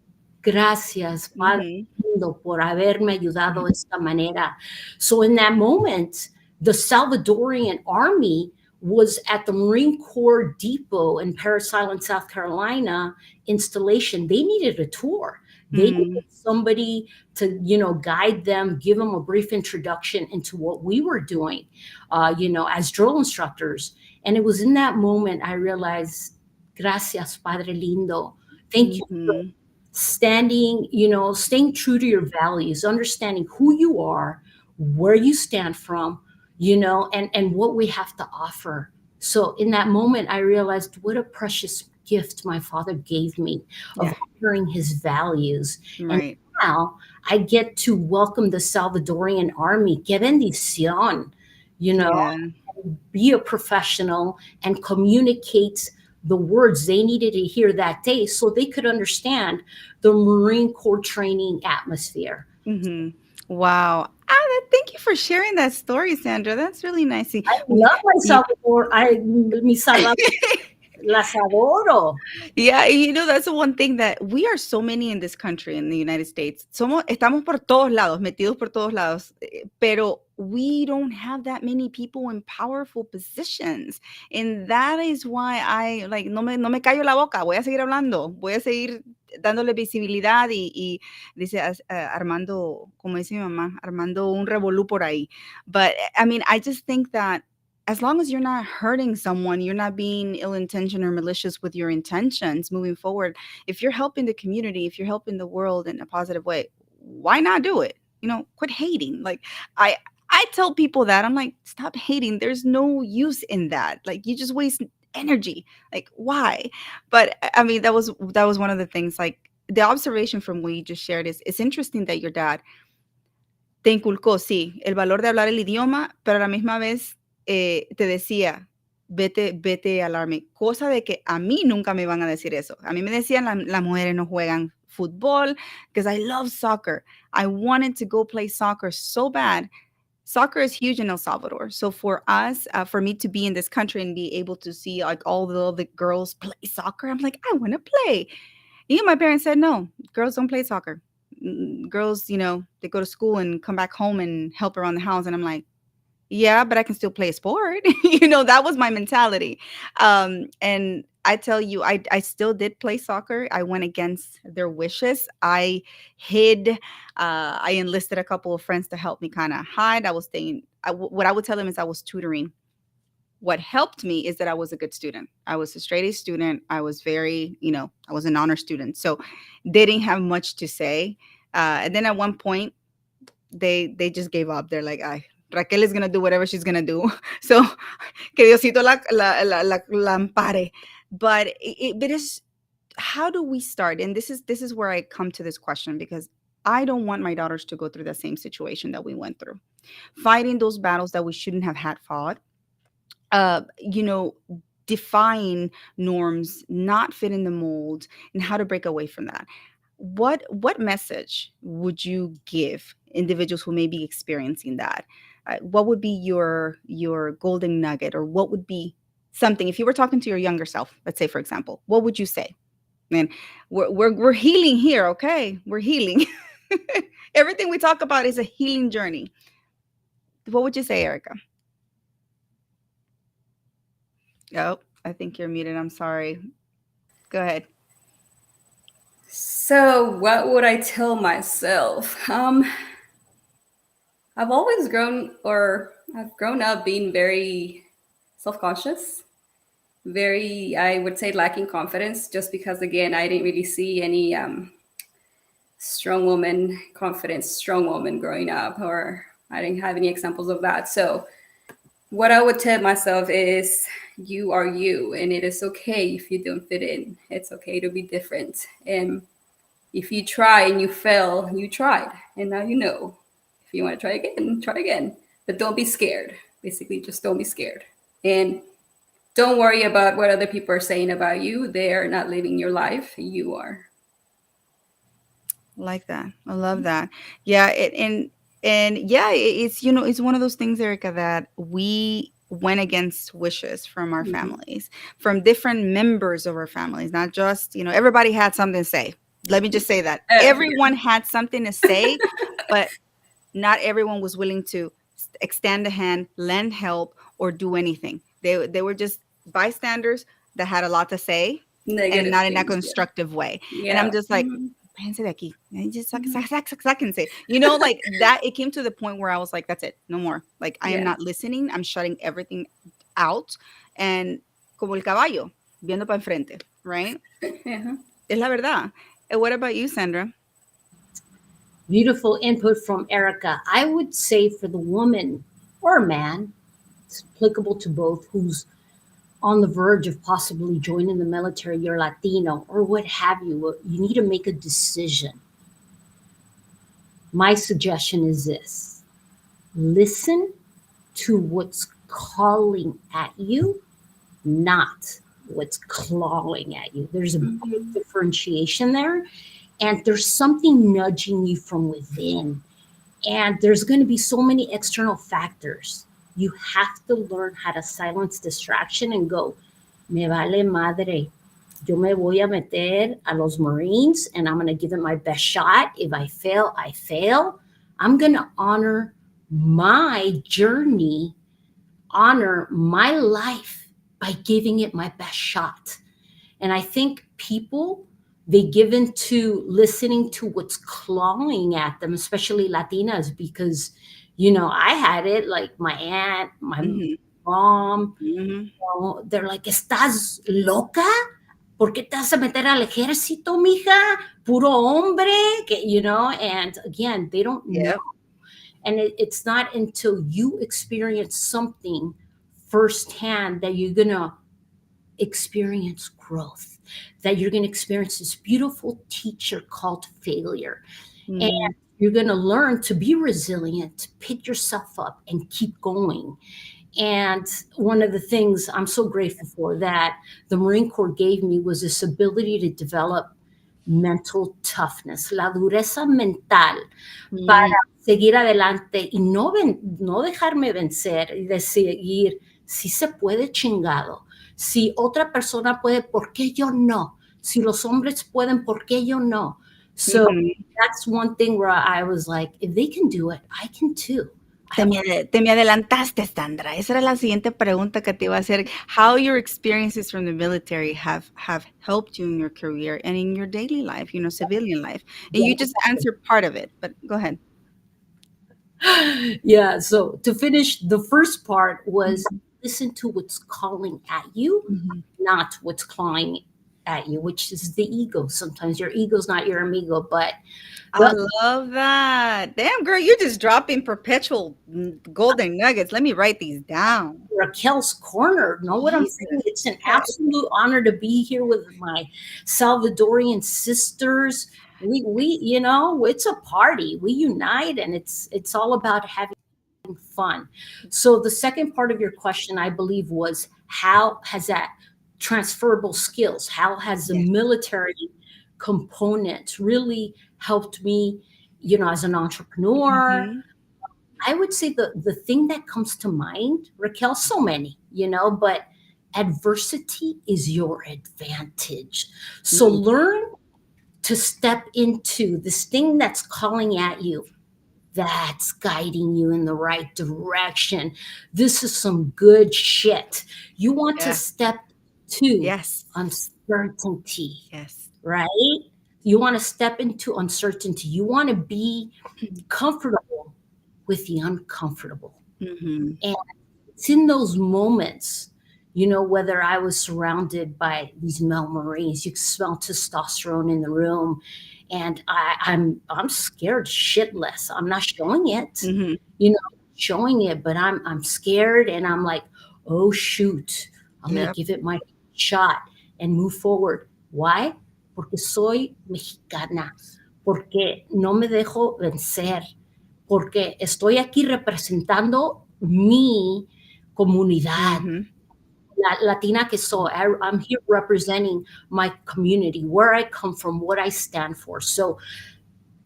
Gracias, Padre Mhm, lindo, por haberme ayudado mhm, de esta manera. So in that moment, the Salvadorian army was at the Marine Corps Depot in Parris Island, South Carolina installation. They needed a tour. They mm. needed somebody to, guide them, give them a brief introduction into what we were doing, as drill instructors. And it was in that moment I realized, gracias, Padre lindo. Thank you for Mhm. staying true to your values, understanding who you are, where you stand from, and what we have to offer. So in that moment, I realized what a precious gift my father gave me of Yeah, honoring his values. And right. now I get to welcome the Salvadorian army. Que bendición, you know, Yeah. be a professional and communicate the words they needed to hear that day so they could understand the Marine Corps training atmosphere. Mhm. Wow. Thank you for sharing that story, Sandra. That's really nice. See, I love my Salvador. Las adoro. yeah, that's the one thing that we are so many in this country, in the United States. Estamos por todos lados, metidos por todos lados, pero we don't have that many people in powerful positions. And that is why I like no me callo la boca, voy a seguir hablando, voy a seguir dándole visibilidad y dice armando, como dice mi mamá, armando un revolú por ahí. But I mean, I just think that as long as you're not hurting someone, you're not being ill-intentioned or malicious with your intentions moving forward. If you're helping the community, if you're helping the world in a positive way, why not do it? Quit hating. Like I I tell people that I'm like, stop hating. There's no use in that. Like you just waste energy. Like why? But I mean, that was one of the things. Like the observation from what you just shared is it's interesting that your dad te inculcó, sí, el valor de hablar el idioma, pero a la misma vez, te decía: "Vete al Army", cosa de que a mí nunca me iban a decir eso. A mí me decían: Las mujeres no juegan fútbol", because I love soccer. I wanted to go play soccer so bad. Soccer is huge in El Salvador. So for us, for me to be in this country and be able to see, like, all the girls play soccer, I'm like, "I wanna play." My parents said, "No, girls don't play soccer. Girls, they go to school and come back home and help around the house." And I'm like, "Yeah, but I can still play a sport." That was my mentality. And I tell you, I still did play soccer. I went against their wishes. I hid. I enlisted a couple of friends to help me kind of hide. I was staying. What I would tell them is I was tutoring What helped me is that I was a good student. I was a straight A student. I was very, I was an honor student. So they didn't have much to say. And then at one point, they just gave up. They're like, "Ay, Raquel is gonna do whatever she's gonna do." So que Diosito la ampare. But it is, how do we start? And this is where I come to this question, because I don't want my daughters to go through the same situation that we went through, fighting those battles that we shouldn't have had fought, uh, you know, define norms, not fit in the mold, and how to break away from that. What message would you give individuals who may be experiencing that? What would be your golden nugget, or what would be something, if you were talking to your younger self, let's say, for example, what would you say? Man, we're healing here, okay? We're healing. Everything we talk about is a healing journey. What would you say, Erica? Oh, I think you're muted. I'm sorry. Go ahead. So, what would I tell myself? I've always grown, or I've grown up being very self-conscious, very, I would say, lacking confidence, just because, again, I didn't really see any strong woman confidence, strong woman growing up, or I didn't have any examples of that. So, what I would tell myself is, you are you, and it is okay if you don't fit in. It's okay to be different. And if you try and you fail, you tried, and now you know. If you want to try again, try again. But don't be scared. Basically, just don't be scared. And don't worry about what other people are saying about you. They are not living your life. You are. Like that. I love that. Yeah, and yeah, it's, it's one of those things, Erica, that we went against wishes from our Mhm. families, from different members of our families, not just, everybody had something to say. Let me just say that. Everyone had something to say, but not everyone was willing to extend a hand, lend help, or do anything. They were just bystanders that had a lot to say, and Negative not in a things. Yeah. constructive way. And I'm Yeah. just like, Mhm. "Váyanse de aquí." And just Mhm. sáquense. Like that. It came to the point where I was like, that's it, no more. Like, I am Yeah. not listening. I'm shutting everything out. And como el caballo, viendo para enfrente, right? Yeah. Es la verdad. And what about you, Sandra? Beautiful input from Erica. I would say for the woman or man, it's applicable to both, who's on the verge of possibly joining the military, you're Latino or what have you, you need to make a decision. My suggestion is this: listen to what's calling at you, not what's clawing at you. There's a big Mhm. differentiation there, and there's something nudging you from within. And there's going to be so many external factors. You have to learn how to silence distraction and go, me vale madre. Yo me voy a meter a los Marines and I'm going to give it my best shot. If I fail, I fail. I'm going to honor my journey, honor my life by giving it my best shot. And I think people, they give into listening to what's clawing at them, especially Latinas, because, I had it like my aunt, my Hmm. mom, Hmm. they're like, ¿estás loca? ¿Por qué te vas a meter al ejército, mija? Puro hombre, and again, they don't know. Yep. And it's not until you experience something firsthand that you're going to experience growth, that you're going to experience this beautiful teacher called failure. And Hmm. you're going to learn to be resilient, to pick yourself up and keep going. And one of the things I'm so grateful for that the Marine Corps gave me was this ability to develop mental toughness, la dureza mental para Hmm. seguir adelante y no dejarme vencer y de seguir, si se puede, chingado. Si otra persona puede, ¿por qué yo no? Si los hombres pueden, ¿por qué yo no? So Hmm. that's one thing where I was like, if they can do it, I can too. I have Te me adelantaste, Sandra. Esa era la siguiente pregunta que te iba a hacer. How your experiences from the military have helped you in your career and in your daily life, civilian life. And you just answered part of it, but go ahead. yeah. So to finish, the first part was listen to what's calling at you, Mhm. not what's clawing at you, which is the ego. Sometimes your ego's not your amigo, but I the love that. Damn, girl, you're just dropping perpetual golden nuggets. Let me write these down. Raquel's Corner. Know what I'm saying? Jesus. It's an Okay. absolute honor to be here with my Salvadorian sisters. It's a party. We unite, and it's all about having fun. So the second part of your question, I believe, was how has that transferable skills? How has the Yes. military component really helped me? As an entrepreneur, Mhm. I would say the thing that comes to mind, Raquel, so many, but adversity is your advantage. So Mm. learn to step into this thing that's calling at you, that's guiding you in the right direction. This is some good shit. You want to Yes. step to Yes. uncertainty, Yes. right? You want to step into uncertainty. You want to be comfortable with the uncomfortable. Mhm. And it's in those moments, whether I was surrounded by these male Marines, you smell testosterone in the room, and I'm scared shitless. I'm not showing it, Mhm. showing it, but I'm scared, and I'm like, oh shoot, I'm gonna Yep. give it my shot and move forward. Why? Porque soy mexicana, porque no me dejo vencer, porque estoy aquí representando mi comunidad, Mhm. la Latina que soy. I'm here representing my community, where I come from, what I stand for. So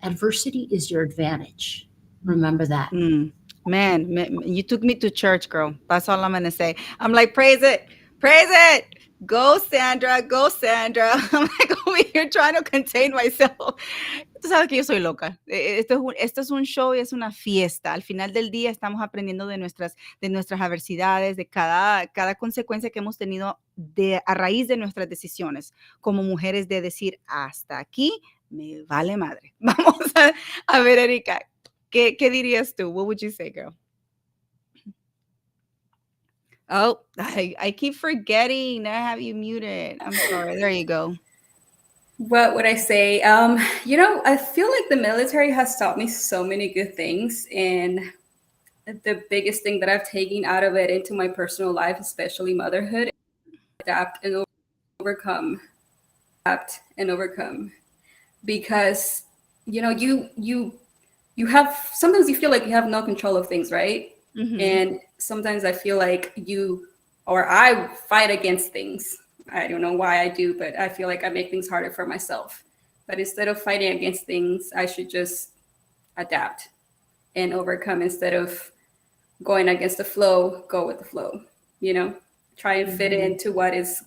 adversity is your advantage. Remember that. Mm. Man, you took me to church, girl. That's all I'm gonna say. I'm like, praise it, praise it. Go, Sandra, go, Sandra. I'm like over here trying to contain myself. Tú sabes que yo soy loca. Esto es un show y es una fiesta. Al final del día estamos aprendiendo de nuestras adversidades, de cada consecuencia que hemos tenido a raíz de nuestras decisiones como mujeres de decir, hasta aquí me vale madre. Vamos a ver, Erika, ¿qué dirías tú? What would you say, girl? Oh, I keep forgetting. I have you muted. I'm sorry. There you go. What would I say? I feel like the military has taught me so many good things, and the biggest thing that I've taken out of it into my personal life, especially motherhood, adapt and overcome, adapt and overcome. Because you have sometimes you feel like you have no control of things, right? Mhm. And sometimes I feel like I fight against things. I don't know why I do, but I feel like I make things harder for myself. But instead of fighting against things, I should just adapt and overcome instead of going against the flow. Go with the flow, you know. Try and fit Mhm. into what is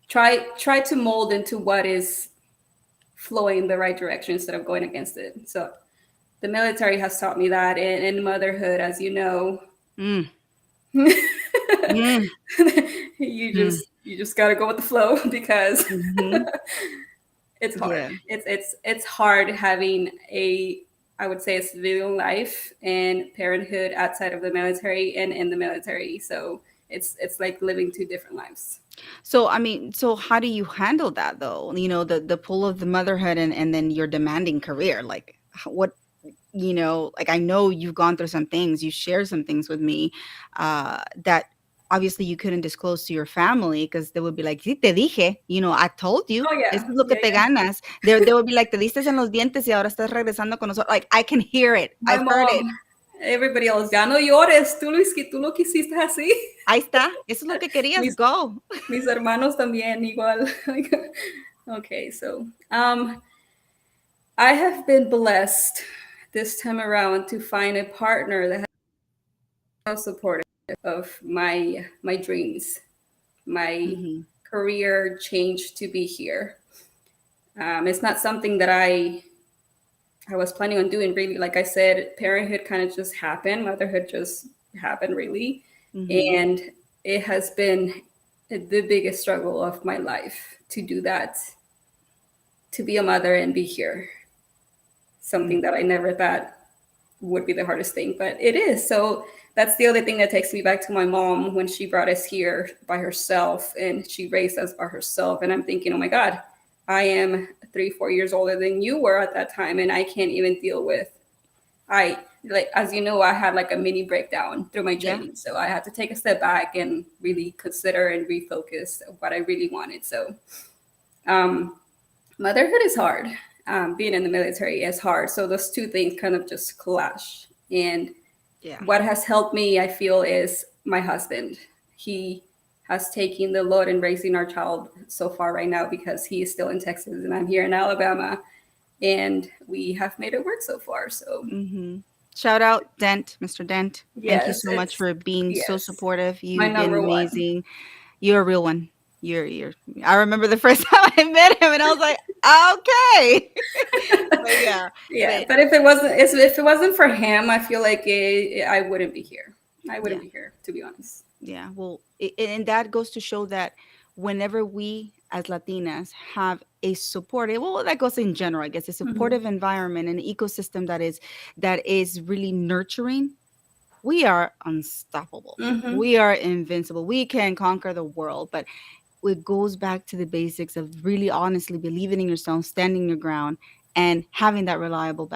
try to mold into what is flowing in the right direction instead of going against it. So the military has taught me that, and motherhood, as you know, Mm. you Mm. Mm. just got to go with the flow because Mhm. it's hard. Yeah. It's hard having I would say a civilian life and parenthood outside of the military and in the military. So it's like living two different lives. So, I mean, so how do you handle that though? The pull of the motherhood and then your demanding career. Like what, like I know you've gone through some things, you shared some things with me that obviously you couldn't disclose to your family because they would be like, sí, te dije, I told you. Oh Eso yeah, es lo que yeah, te yeah. ganas. They would be like, te diste en los dientes y ahora estás regresando con nosotros. Like, I can hear it. My I've heard it. mom, everybody else, ya no llores, tú lo quisiste así. Ahí está. Eso es lo que querías. mis, Go. mis hermanos también igual. Okay, so I have been blessed this time around to find a partner that has supportive of my dreams, my Mhm. career change to be here. It's not something that I was planning on doing really. Like I said, parenthood kind of just happened, motherhood just happened really. Mhm. And it has been the biggest struggle of my life to do that, to be a mother and be here. Mm. Something that I never thought. would be the hardest thing, but it is. So that's the other thing that takes me back to my mom when she brought us here by herself and she raised us by herself. And I'm thinking, oh my God, I am 3, 4 years older than you were at that time, and I can't even deal with. I like, as you know, I had like a mini breakdown through my Yeah. training, so I had to take a step back and really consider and refocus what I really wanted. So, um, motherhood is hard. Being in the military is hard. So those two things kind of just clash. And Yeah. what has helped me, I feel, is my husband. He has taken the load in raising our child so far right now because he is still in Texas and I'm here in Alabama, and we have made it work so far. So Hmm. Shout out Dent, Mr. Dent. Thank you yes, so much it's for being so yes, supportive. my You've been number one. amazing. You're a real one. You're I remember the first time I met him and I was like, okay. But yeah, Yeah, but but if it wasn't for him, I feel like I wouldn't be here. I yeah, wouldn't be here, to be honest. yeah. Well, and that goes to show that whenever we as Latinas have a supportive, well, that goes in general, I guess, a Hmm. supportive environment, an ecosystem that is really nurturing, we are unstoppable. Hmm. We are invincible. We can conquer the world. But it goes back to the basics of really honestly believing in yourself, standing your ground, and having that reliable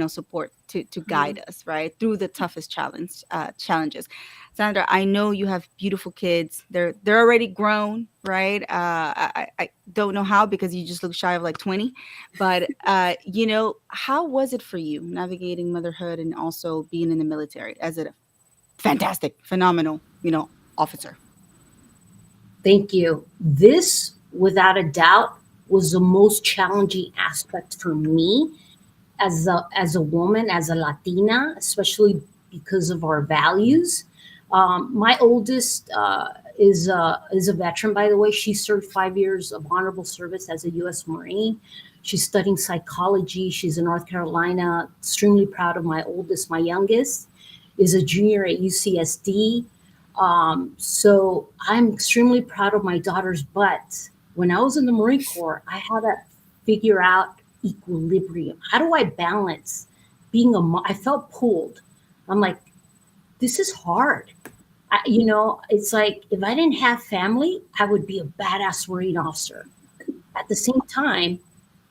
support to Hmm. guide us right through the toughest challenges. Sandra, I know you have beautiful kids. They're already grown, right? I don't know how because you just look shy of like 20, but how was it for you navigating motherhood and also being in the military as a fantastic, phenomenal, officer? Thank you. This, without a doubt, was the most challenging aspect for me as a woman, as a Latina, especially because of our values. My oldest is a veteran, by the way. She served 5 years of honorable service as a U.S. Marine. She's studying psychology. She's in North Carolina. Extremely proud of my oldest. My youngest is a junior at UCSD. So I'm extremely proud of my daughters. But when I was in the Marine Corps, I had to figure out equilibrium. How do I balance being a mom? I felt pulled. I'm like, this is hard. It's like if I didn't have family, I would be a badass Marine officer. At the same time,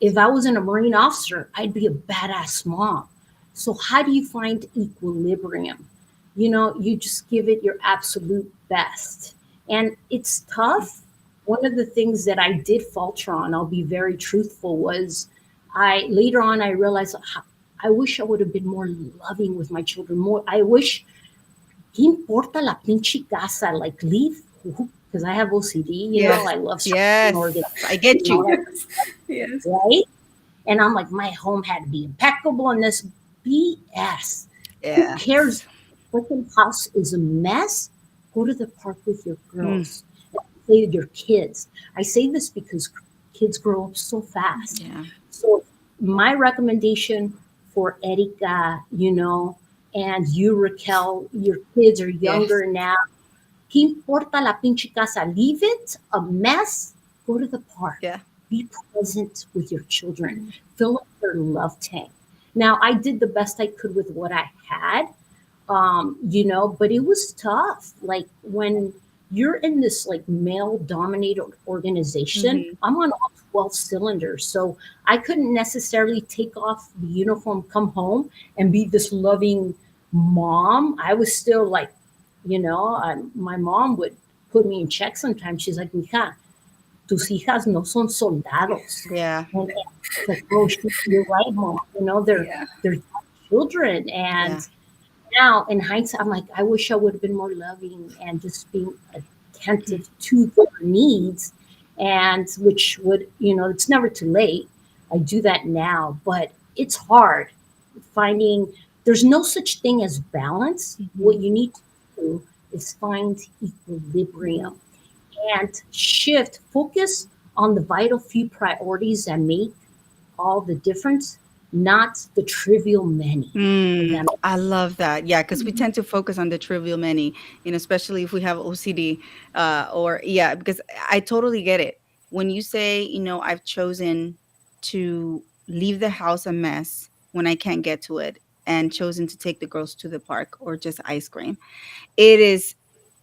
if I wasn't a Marine officer, I'd be a badass mom. So how do you find equilibrium? You just give it your absolute best. And it's tough. One of the things that I did falter on, I'll be very truthful, was I later on I realized I wish I would have been more loving with my children. More, I wish ¿qué importa la pinche casa? Like leave, because I have OCD. Yes, I love structure and yes, I get organization, you. like, Yes. Yes. right? And I'm like, my home had to be impeccable and this BS. Who Yeah. cares? Freaking house is a mess. Go to the park with your Mm, girls. Say to your kids. I say this because kids grow up so fast. yeah. So my recommendation for Erika, and you, Raquel, your kids are Yes. younger now. ¿Qué importa la pinche casa? Leave it a mess. Go to the park. Yeah. Be present with your children. Mm, Fill up their love tank. Now, I did the best I could with what I had, but it was tough. Like when you're in this like male dominated organization, mhm. I'm on all 12 cylinders. So I couldn't necessarily take off the uniform, come home and be this loving mom. I was still like, my mom would put me in check sometimes. She's like, Mija, tus hijas no son soldados. Yeah. And it's like, oh, you're right, mom. Yeah. They're children. And Yeah. now in hindsight, I'm like, I wish I would have been more loving and just being Mm, attentive to their needs. And which would, it's never too late. I do that now, but it's hard finding, there's no such thing as balance. mhm, What you need to do is find mhm. equilibrium and shift focus on the vital few priorities that make all the difference, not the trivial many. If that makes I love that. Yeah, because we Mhm. tend to focus on the trivial many, especially if we have OCD, or yeah, because I totally get it. When you say, I've chosen to leave the house a mess when I can't get to it, and chosen to take the girls to the park or just ice cream. It is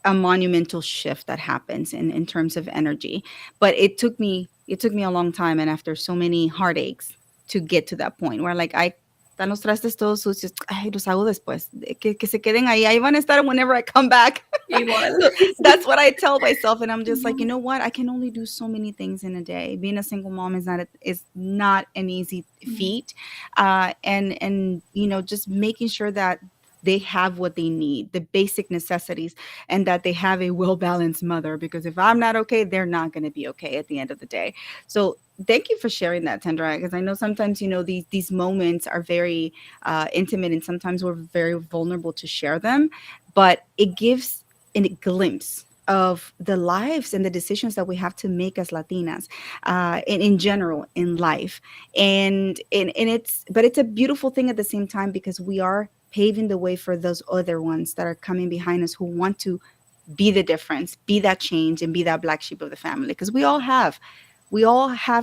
a monumental shift that happens in terms of energy. But it took me a long time, and after so many heartaches, to get to that point where like I están los trastes todos sucios, ay, los hago después, que se queden ahí van a estar whenever I come back. Igual. So that's what I tell myself, and I'm just like, you know what, I can only do so many things in a day. Being a single mom is not an easy feat, and just making sure that they have what they need, the basic necessities, and that they have a well balanced mother. Because if I'm not okay, they're not going to be okay at the end of the day. So thank you for sharing that, Tendra, because I know sometimes these moments are very intimate, and sometimes we're very vulnerable to share them, but it gives a glimpse of the lives and the decisions that we have to make as Latinas, in general in life, and it's a beautiful thing at the same time, because we are paving the way for those other ones that are coming behind us, who want to be the difference, be that change, and be that black sheep of the family. Because we all have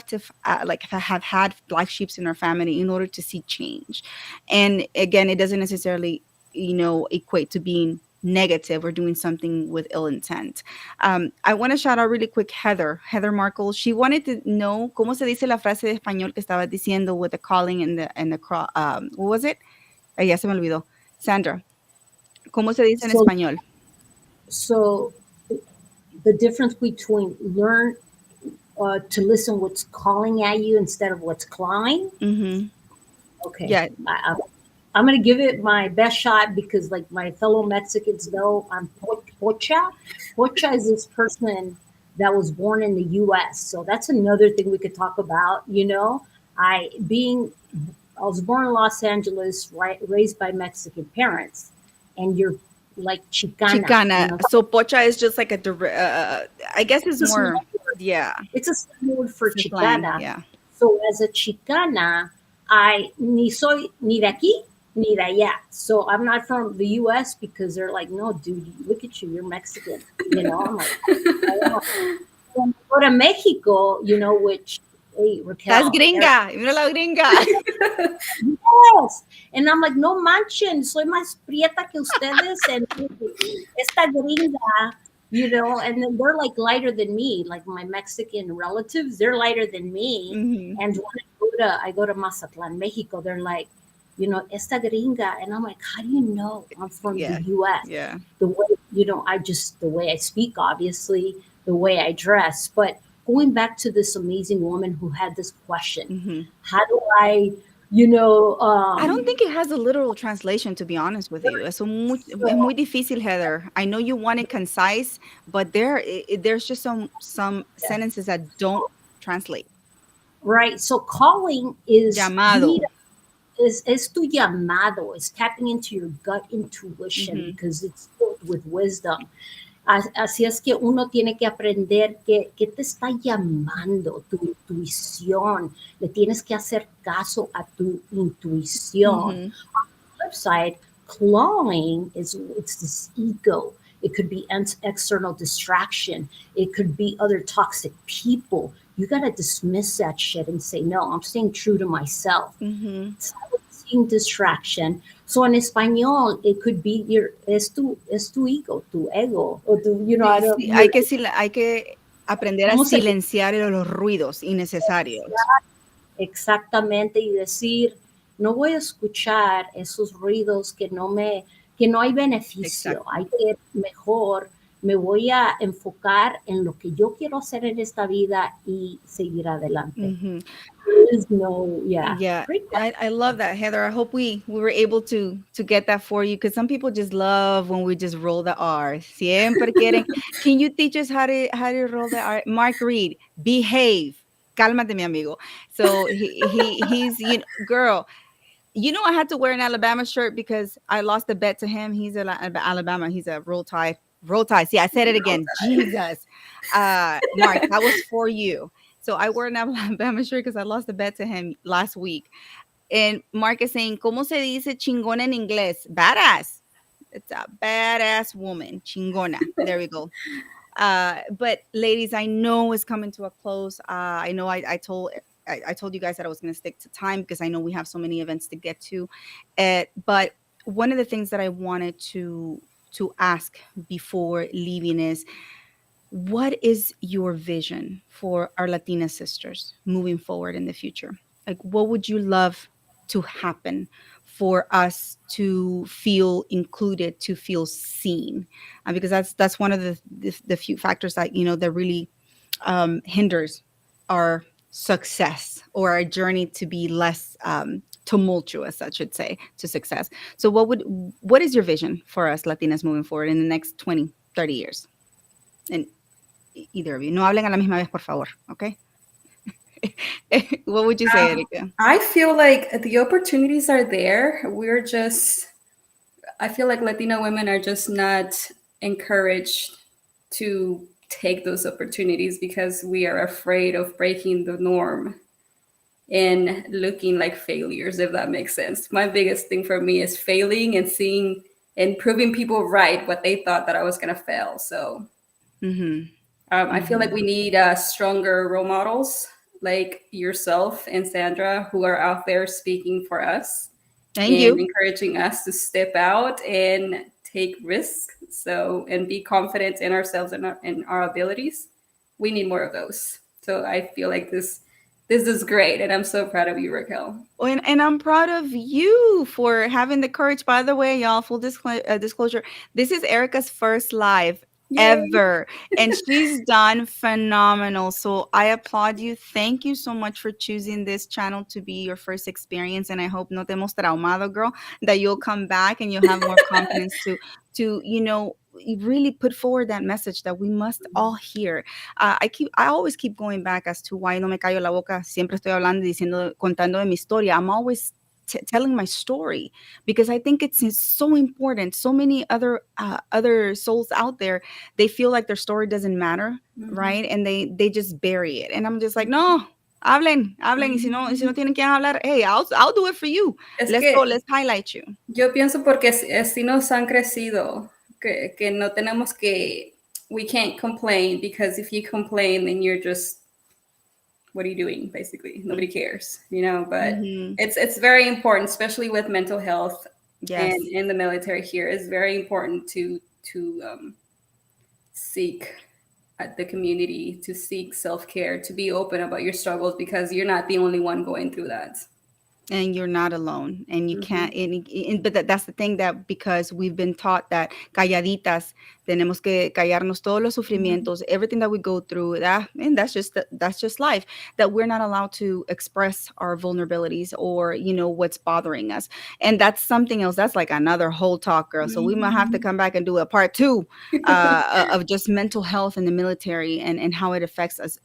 to like have had black sheeps in our family in order to see change. And again, it doesn't necessarily equate to being negative or doing something with ill intent. I want to shout out really quick Heather Markle. She wanted to know cómo se dice la frase de español que estaba diciendo with the calling and what was it? Ya se me olvidó. Sandra, ¿cómo se dice en So, español? so the difference between learn to listen what's calling at you instead of what's clawing. Mm-hmm. Okay, Yeah. I'm going to give it my best shot because, like my fellow Mexicans know, I'm pocha. Pocha is this person that was born in the U.S. So that's another thing we could talk about. I was born in Los Angeles, right, raised by Mexican parents, and you're like Chicana. Chicana. So pocha is just like I guess it's It's a slang more, word. yeah, It's a slang word for it's a slang. Chicana. Yeah. So as a Chicana, I ni soy ni de aquí ni de allá. So I'm not from the U.S. because they're like, no, dude, look at you, you're Mexican. I'm like, oh. When I go to Mexico, which, hey, That's Raquel, gringa. Mira la gringa. yes. And I'm like, no manchen, soy más prieta que ustedes. And esta gringa, and then they're like lighter than me. Like my Mexican relatives, they're lighter than me. Hmm. And when I go to Mazatlan, Mexico, they're like, esta gringa. And I'm like, how do you know I'm from the Yeah. US? Yeah. The way, the way I speak, obviously, the way I dress. But going back to this amazing woman who had this question, Hmm. how do I, you know, I don't um, think it has a literal translation, to be honest with you. Es so, muy difícil, Heather. I know you want it concise, but there's just some yeah, sentences that don't translate. right. So calling is you need Llamado. es tu llamado, is tapping into your gut intuition Hmm. because it's filled with wisdom. Así es que uno tiene que aprender que te está llamando tu intuición. Le tienes que hacer caso a tu intuición. Hmm. Flip side, clawing it's this ego. It could be external distraction. It could be other toxic people. You got to dismiss that shit and say, no, I'm staying true to myself. Hmm. Silencing distraction. So in español, it could be es tu ego, tu ego, or I Sí, don't, sí, hay que aprender a ¿cómo se silenciar los ruidos innecesarios. exactamente y decir, no voy a escuchar esos ruidos que no hay beneficio, Exacto. hay que mejor me voy a enfocar en lo que yo quiero hacer en esta vida y seguir adelante. Hmm. There's no, yeah, Yeah, great I love that, Heather. I hope we were able to get that for you, because some people just love when we just roll the R. Siempre quieren. Can you teach us how to roll the R? Mark Reed, behave. Cálmate, mi amigo. So he's girl. I had to wear an Alabama shirt because I lost the bet to him. He's Alabama. He's a roll tide. Roll tide. See, I said it again. Jesus. Mark, that was for you. So I wore an Alabama shirt because I lost the bet to him last week. And Mark is saying, ¿Cómo se dice chingona en inglés? Badass. It's a badass woman. Chingona. There we go. But ladies, I know it's coming to a close. I know I told I told you guys that I was going to stick to time because I know we have so many events to get to. But one of the things that I wanted to ask before leaving is, what is your vision for our Latina sisters moving forward in the future? Like, what would you love to happen for us to feel included, to feel seen? Because that's one of the few factors that, that really hinders our success, or our journey to be less tumultuous, I should say, to success. So what is your vision for us Latinas moving forward in the next 20, 30 years? And either of you, no hablen a la misma vez, por favor, okay? What would you say, Erika? I feel like the opportunities are there. I feel like Latina women are just not encouraged to take those opportunities because we are afraid of breaking the norm and looking like failures, if that makes sense. My biggest thing for me is failing and seeing and proving people right what they thought that I was going to fail. So Mm-hmm. I feel like Mm-hmm. we need stronger role models like yourself and Sandra, who are out there speaking for us Thank and you. encouraging us to step out and take risks. So, and be confident in ourselves and in our abilities. We need more of those. So I feel like this is great, and I'm so proud of you, Raquel. And I'm proud of you for having the courage. By the way, y'all, full disclosure, this is Erica's first live Yay! ever, and she's done phenomenal. So I applaud you. Thank you so much for choosing this channel to be your first experience. And I hope no te hemos traumado, girl, that you'll come back and you'll have more confidence to really put forward that message that we must all hear. I always keep going back as to why no me callo la boca. Siempre estoy hablando, diciendo, contando de mi historia. I'm always telling my story because I think it's so important. So many other souls out there, they feel like their story doesn't matter, Mhm. right? And they just bury it. And I'm just like, no. Hablen, y si no Mhm. tienen que hablar, hey, I'll do it for you. Es Let's go, que let's highlight you. yo pienso porque así nos han crecido, que no tenemos que, we can't complain because if you complain, then you're just, what are you doing? Basically, nobody cares, you know. But Mm-hmm. it's very important, especially with mental health and Yes. in the military here. It's very important to seek the community, to seek self care, to be open about your struggles because you're not the only one going through that. And you're not alone, and you can't, Mm-hmm. but that's the thing, that because we've been taught that calladitas tenemos que callarnos todos los Mm-hmm. sufrimientos, everything that we go through, that, and that's just life, that we're not allowed to express our vulnerabilities, or what's bothering us. And that's something else, that's like another whole talk, girl. So we might have to Mm-hmm. come back and do a part two of just mental health in the military, and how it affects us,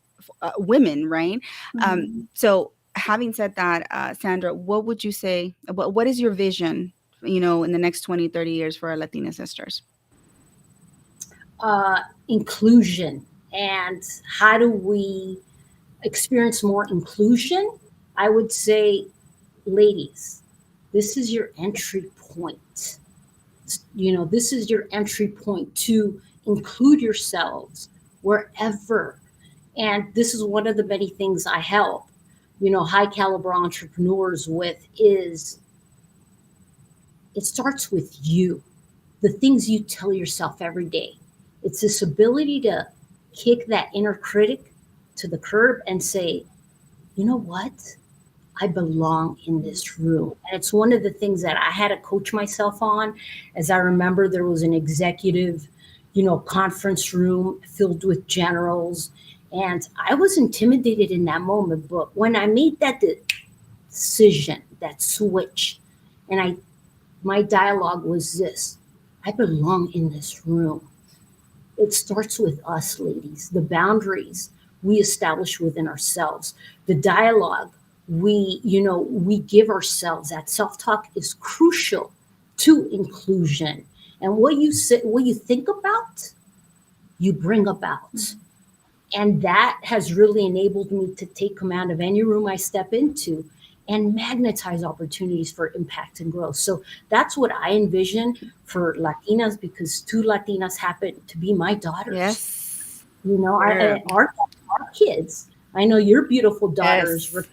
women, right? Mm-hmm. So having said that, Sandra, what would you say? What is your vision, in the next 20, 30 years for our Latina sisters? Inclusion, and how do we experience more inclusion? I would say, ladies, this is your entry point. This is your entry point to include yourselves wherever. And this is one of the many things I help, high caliber entrepreneurs with, is it starts with you, the things you tell yourself every day. It's this ability to kick that inner critic to the curb and say, you know what? I belong in this room. And it's one of the things that I had to coach myself on. As I remember, there was an executive, conference room filled with generals. And I was intimidated in that moment. But when I made that decision, that switch, and my dialogue was this: I belong in this room. It starts with us, ladies. The boundaries we establish within ourselves, the dialogue we give ourselves. That self-talk is crucial to inclusion. And what you say, what you think about, you bring about. And that has really enabled me to take command of any room I step into and magnetize opportunities for impact and growth. So that's what I envision for Latinas, because two Latinas happen to be my daughters. Yes. You know, Girl. our kids. I know your beautiful daughters, Yes.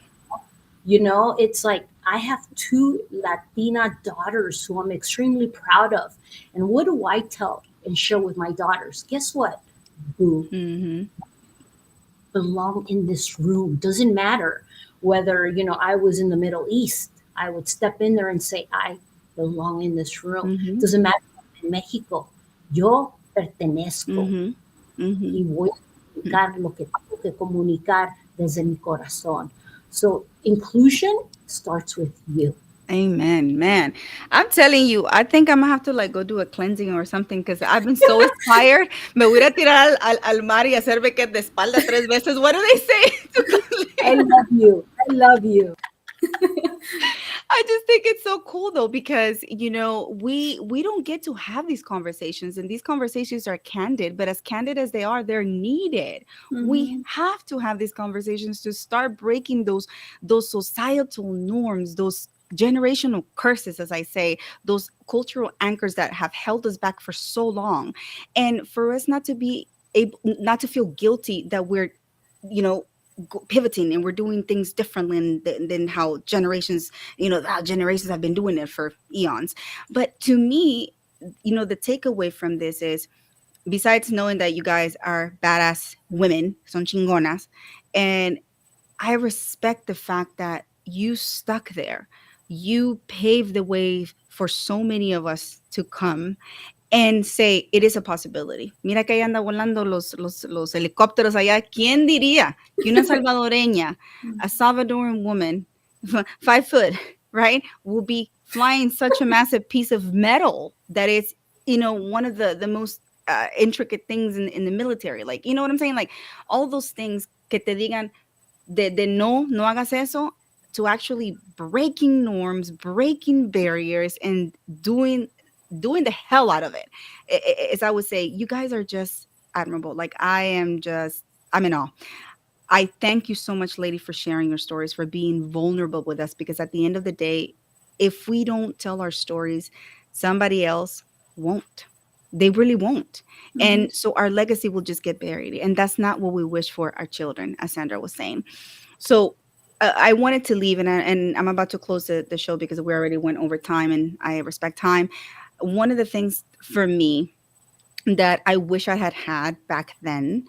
It's like I have two Latina daughters who I'm extremely proud of. And what do I tell and share with my daughters? Guess what? Boo, Mm-hmm. belong in this room. Doesn't matter whether, I was in the Middle East. I would step in there and say, I belong in this room. Mm-hmm. Doesn't matter if I'm in Mexico. Yo pertenezco Mm-hmm. Mm-hmm. y voy a comunicar lo que tengo que comunicar desde mi corazón. So inclusion starts with you. Amen, man. I'm telling you, I think I'm gonna have to like go do a cleansing or something because I've been so inspired. Me voy a tirar al mar y hacerme que de espalda 3 veces. What do they say? To I cleanse? love you. I love you. I just think it's so cool though because we don't get to have these conversations, and these conversations are candid, but as candid as they are, they're needed. We Mhm. have to have these conversations to start breaking those societal norms, those generational curses, as I say, those cultural anchors that have held us back for so long, and for us not to be able, not to feel guilty that we're you know pivoting and we're doing things differently than how generations have been doing it for eons. But to me, the takeaway from this is, besides knowing that you guys are badass women, son chingonas, and I respect the fact that you stuck there. You paved the way for so many of us to come and say it is a possibility. Mira que ahí anda volando los helicópteros allá. ¿Quién diría que una salvadoreña, a Salvadoran woman, 5 foot, right, will be flying such a massive piece of metal that is, one of the most intricate things in the military? Like, you know what I'm saying? Like, all those things que te digan de no hagas eso, to actually breaking norms, breaking barriers, and doing the hell out of it. As I would say, you guys are just admirable. Like, I'm in awe. I thank you so much, lady, for sharing your stories, for being vulnerable with us, because at the end of the day, if we don't tell our stories, somebody else won't. They really won't. Mhm. And so our legacy will just get buried. And that's not what we wish for our children, as Sandra was saying. So I wanted to leave, and I'm about to close the show because we already went over time, and I respect time. One of the things for me that I wish I had had back then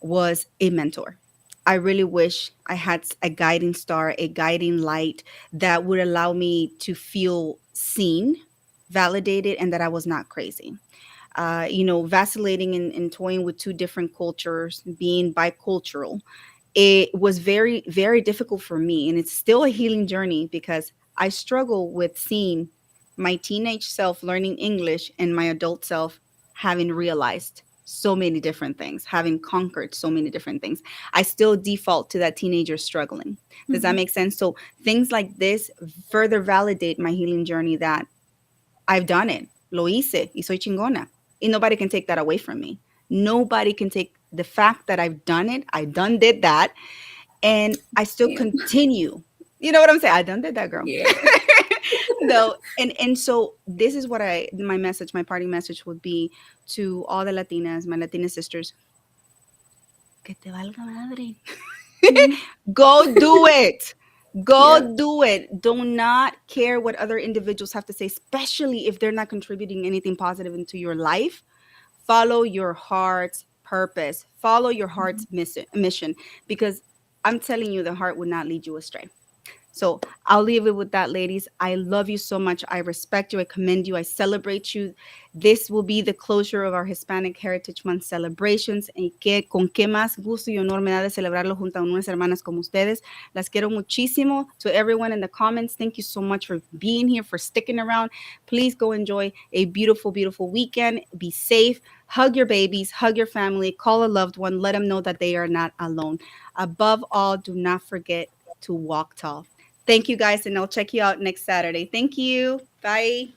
was a mentor. I really wish I had a guiding star, a guiding light that would allow me to feel seen, validated, and that I was not crazy. Vacillating and toying with two different cultures, being bicultural, it was very, very difficult for me. And it's still a healing journey because I struggle with seeing my teenage self learning English and my adult self having realized so many different things, having conquered so many different things. I still default to that teenager struggling. Does that Mhm. make sense? So things like this further validate my healing journey, that I've done it. Lo hice y soy chingona. And nobody can take that away from me. Nobody can take the fact that I've done it. I done did that, and I still Yeah. continue. You know what I'm saying? I done did that, girl. Yeah. No, and so this is what my message, my parting message would be to all the Latinas, my Latina sisters. Que te valga madre. Mhm. Go do it. Yeah. Go do it. Do not care what other individuals have to say, especially if they're not contributing anything positive into your life. Follow your heart's purpose. Follow your heart's mission, because I'm telling you, the heart would not lead you astray. So I'll leave it with that, ladies. I love you so much. I respect you. I commend you. I celebrate you. This will be the closure of our Hispanic Heritage Month celebrations. Con qué más gusto y honor me da de celebrarlo junto a unas hermanas como ustedes. Las quiero muchísimo. To everyone in the comments, thank you so much for being here, for sticking around. Please go enjoy a beautiful, beautiful weekend. Be safe. Hug your babies, hug your family, call a loved one, let them know that they are not alone. Above all, do not forget to walk tall. Thank you, guys, and I'll check you out next Saturday. Thank you. Bye.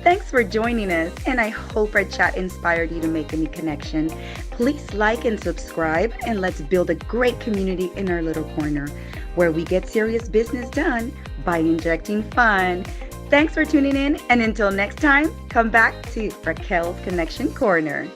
Thanks for joining us, and I hope our chat inspired you to make a new connection. Please like and subscribe, and let's build a great community in our little corner where we get serious business done by injecting fun. Thanks for tuning in, and until next time, come back to Raquel's Connection Corner.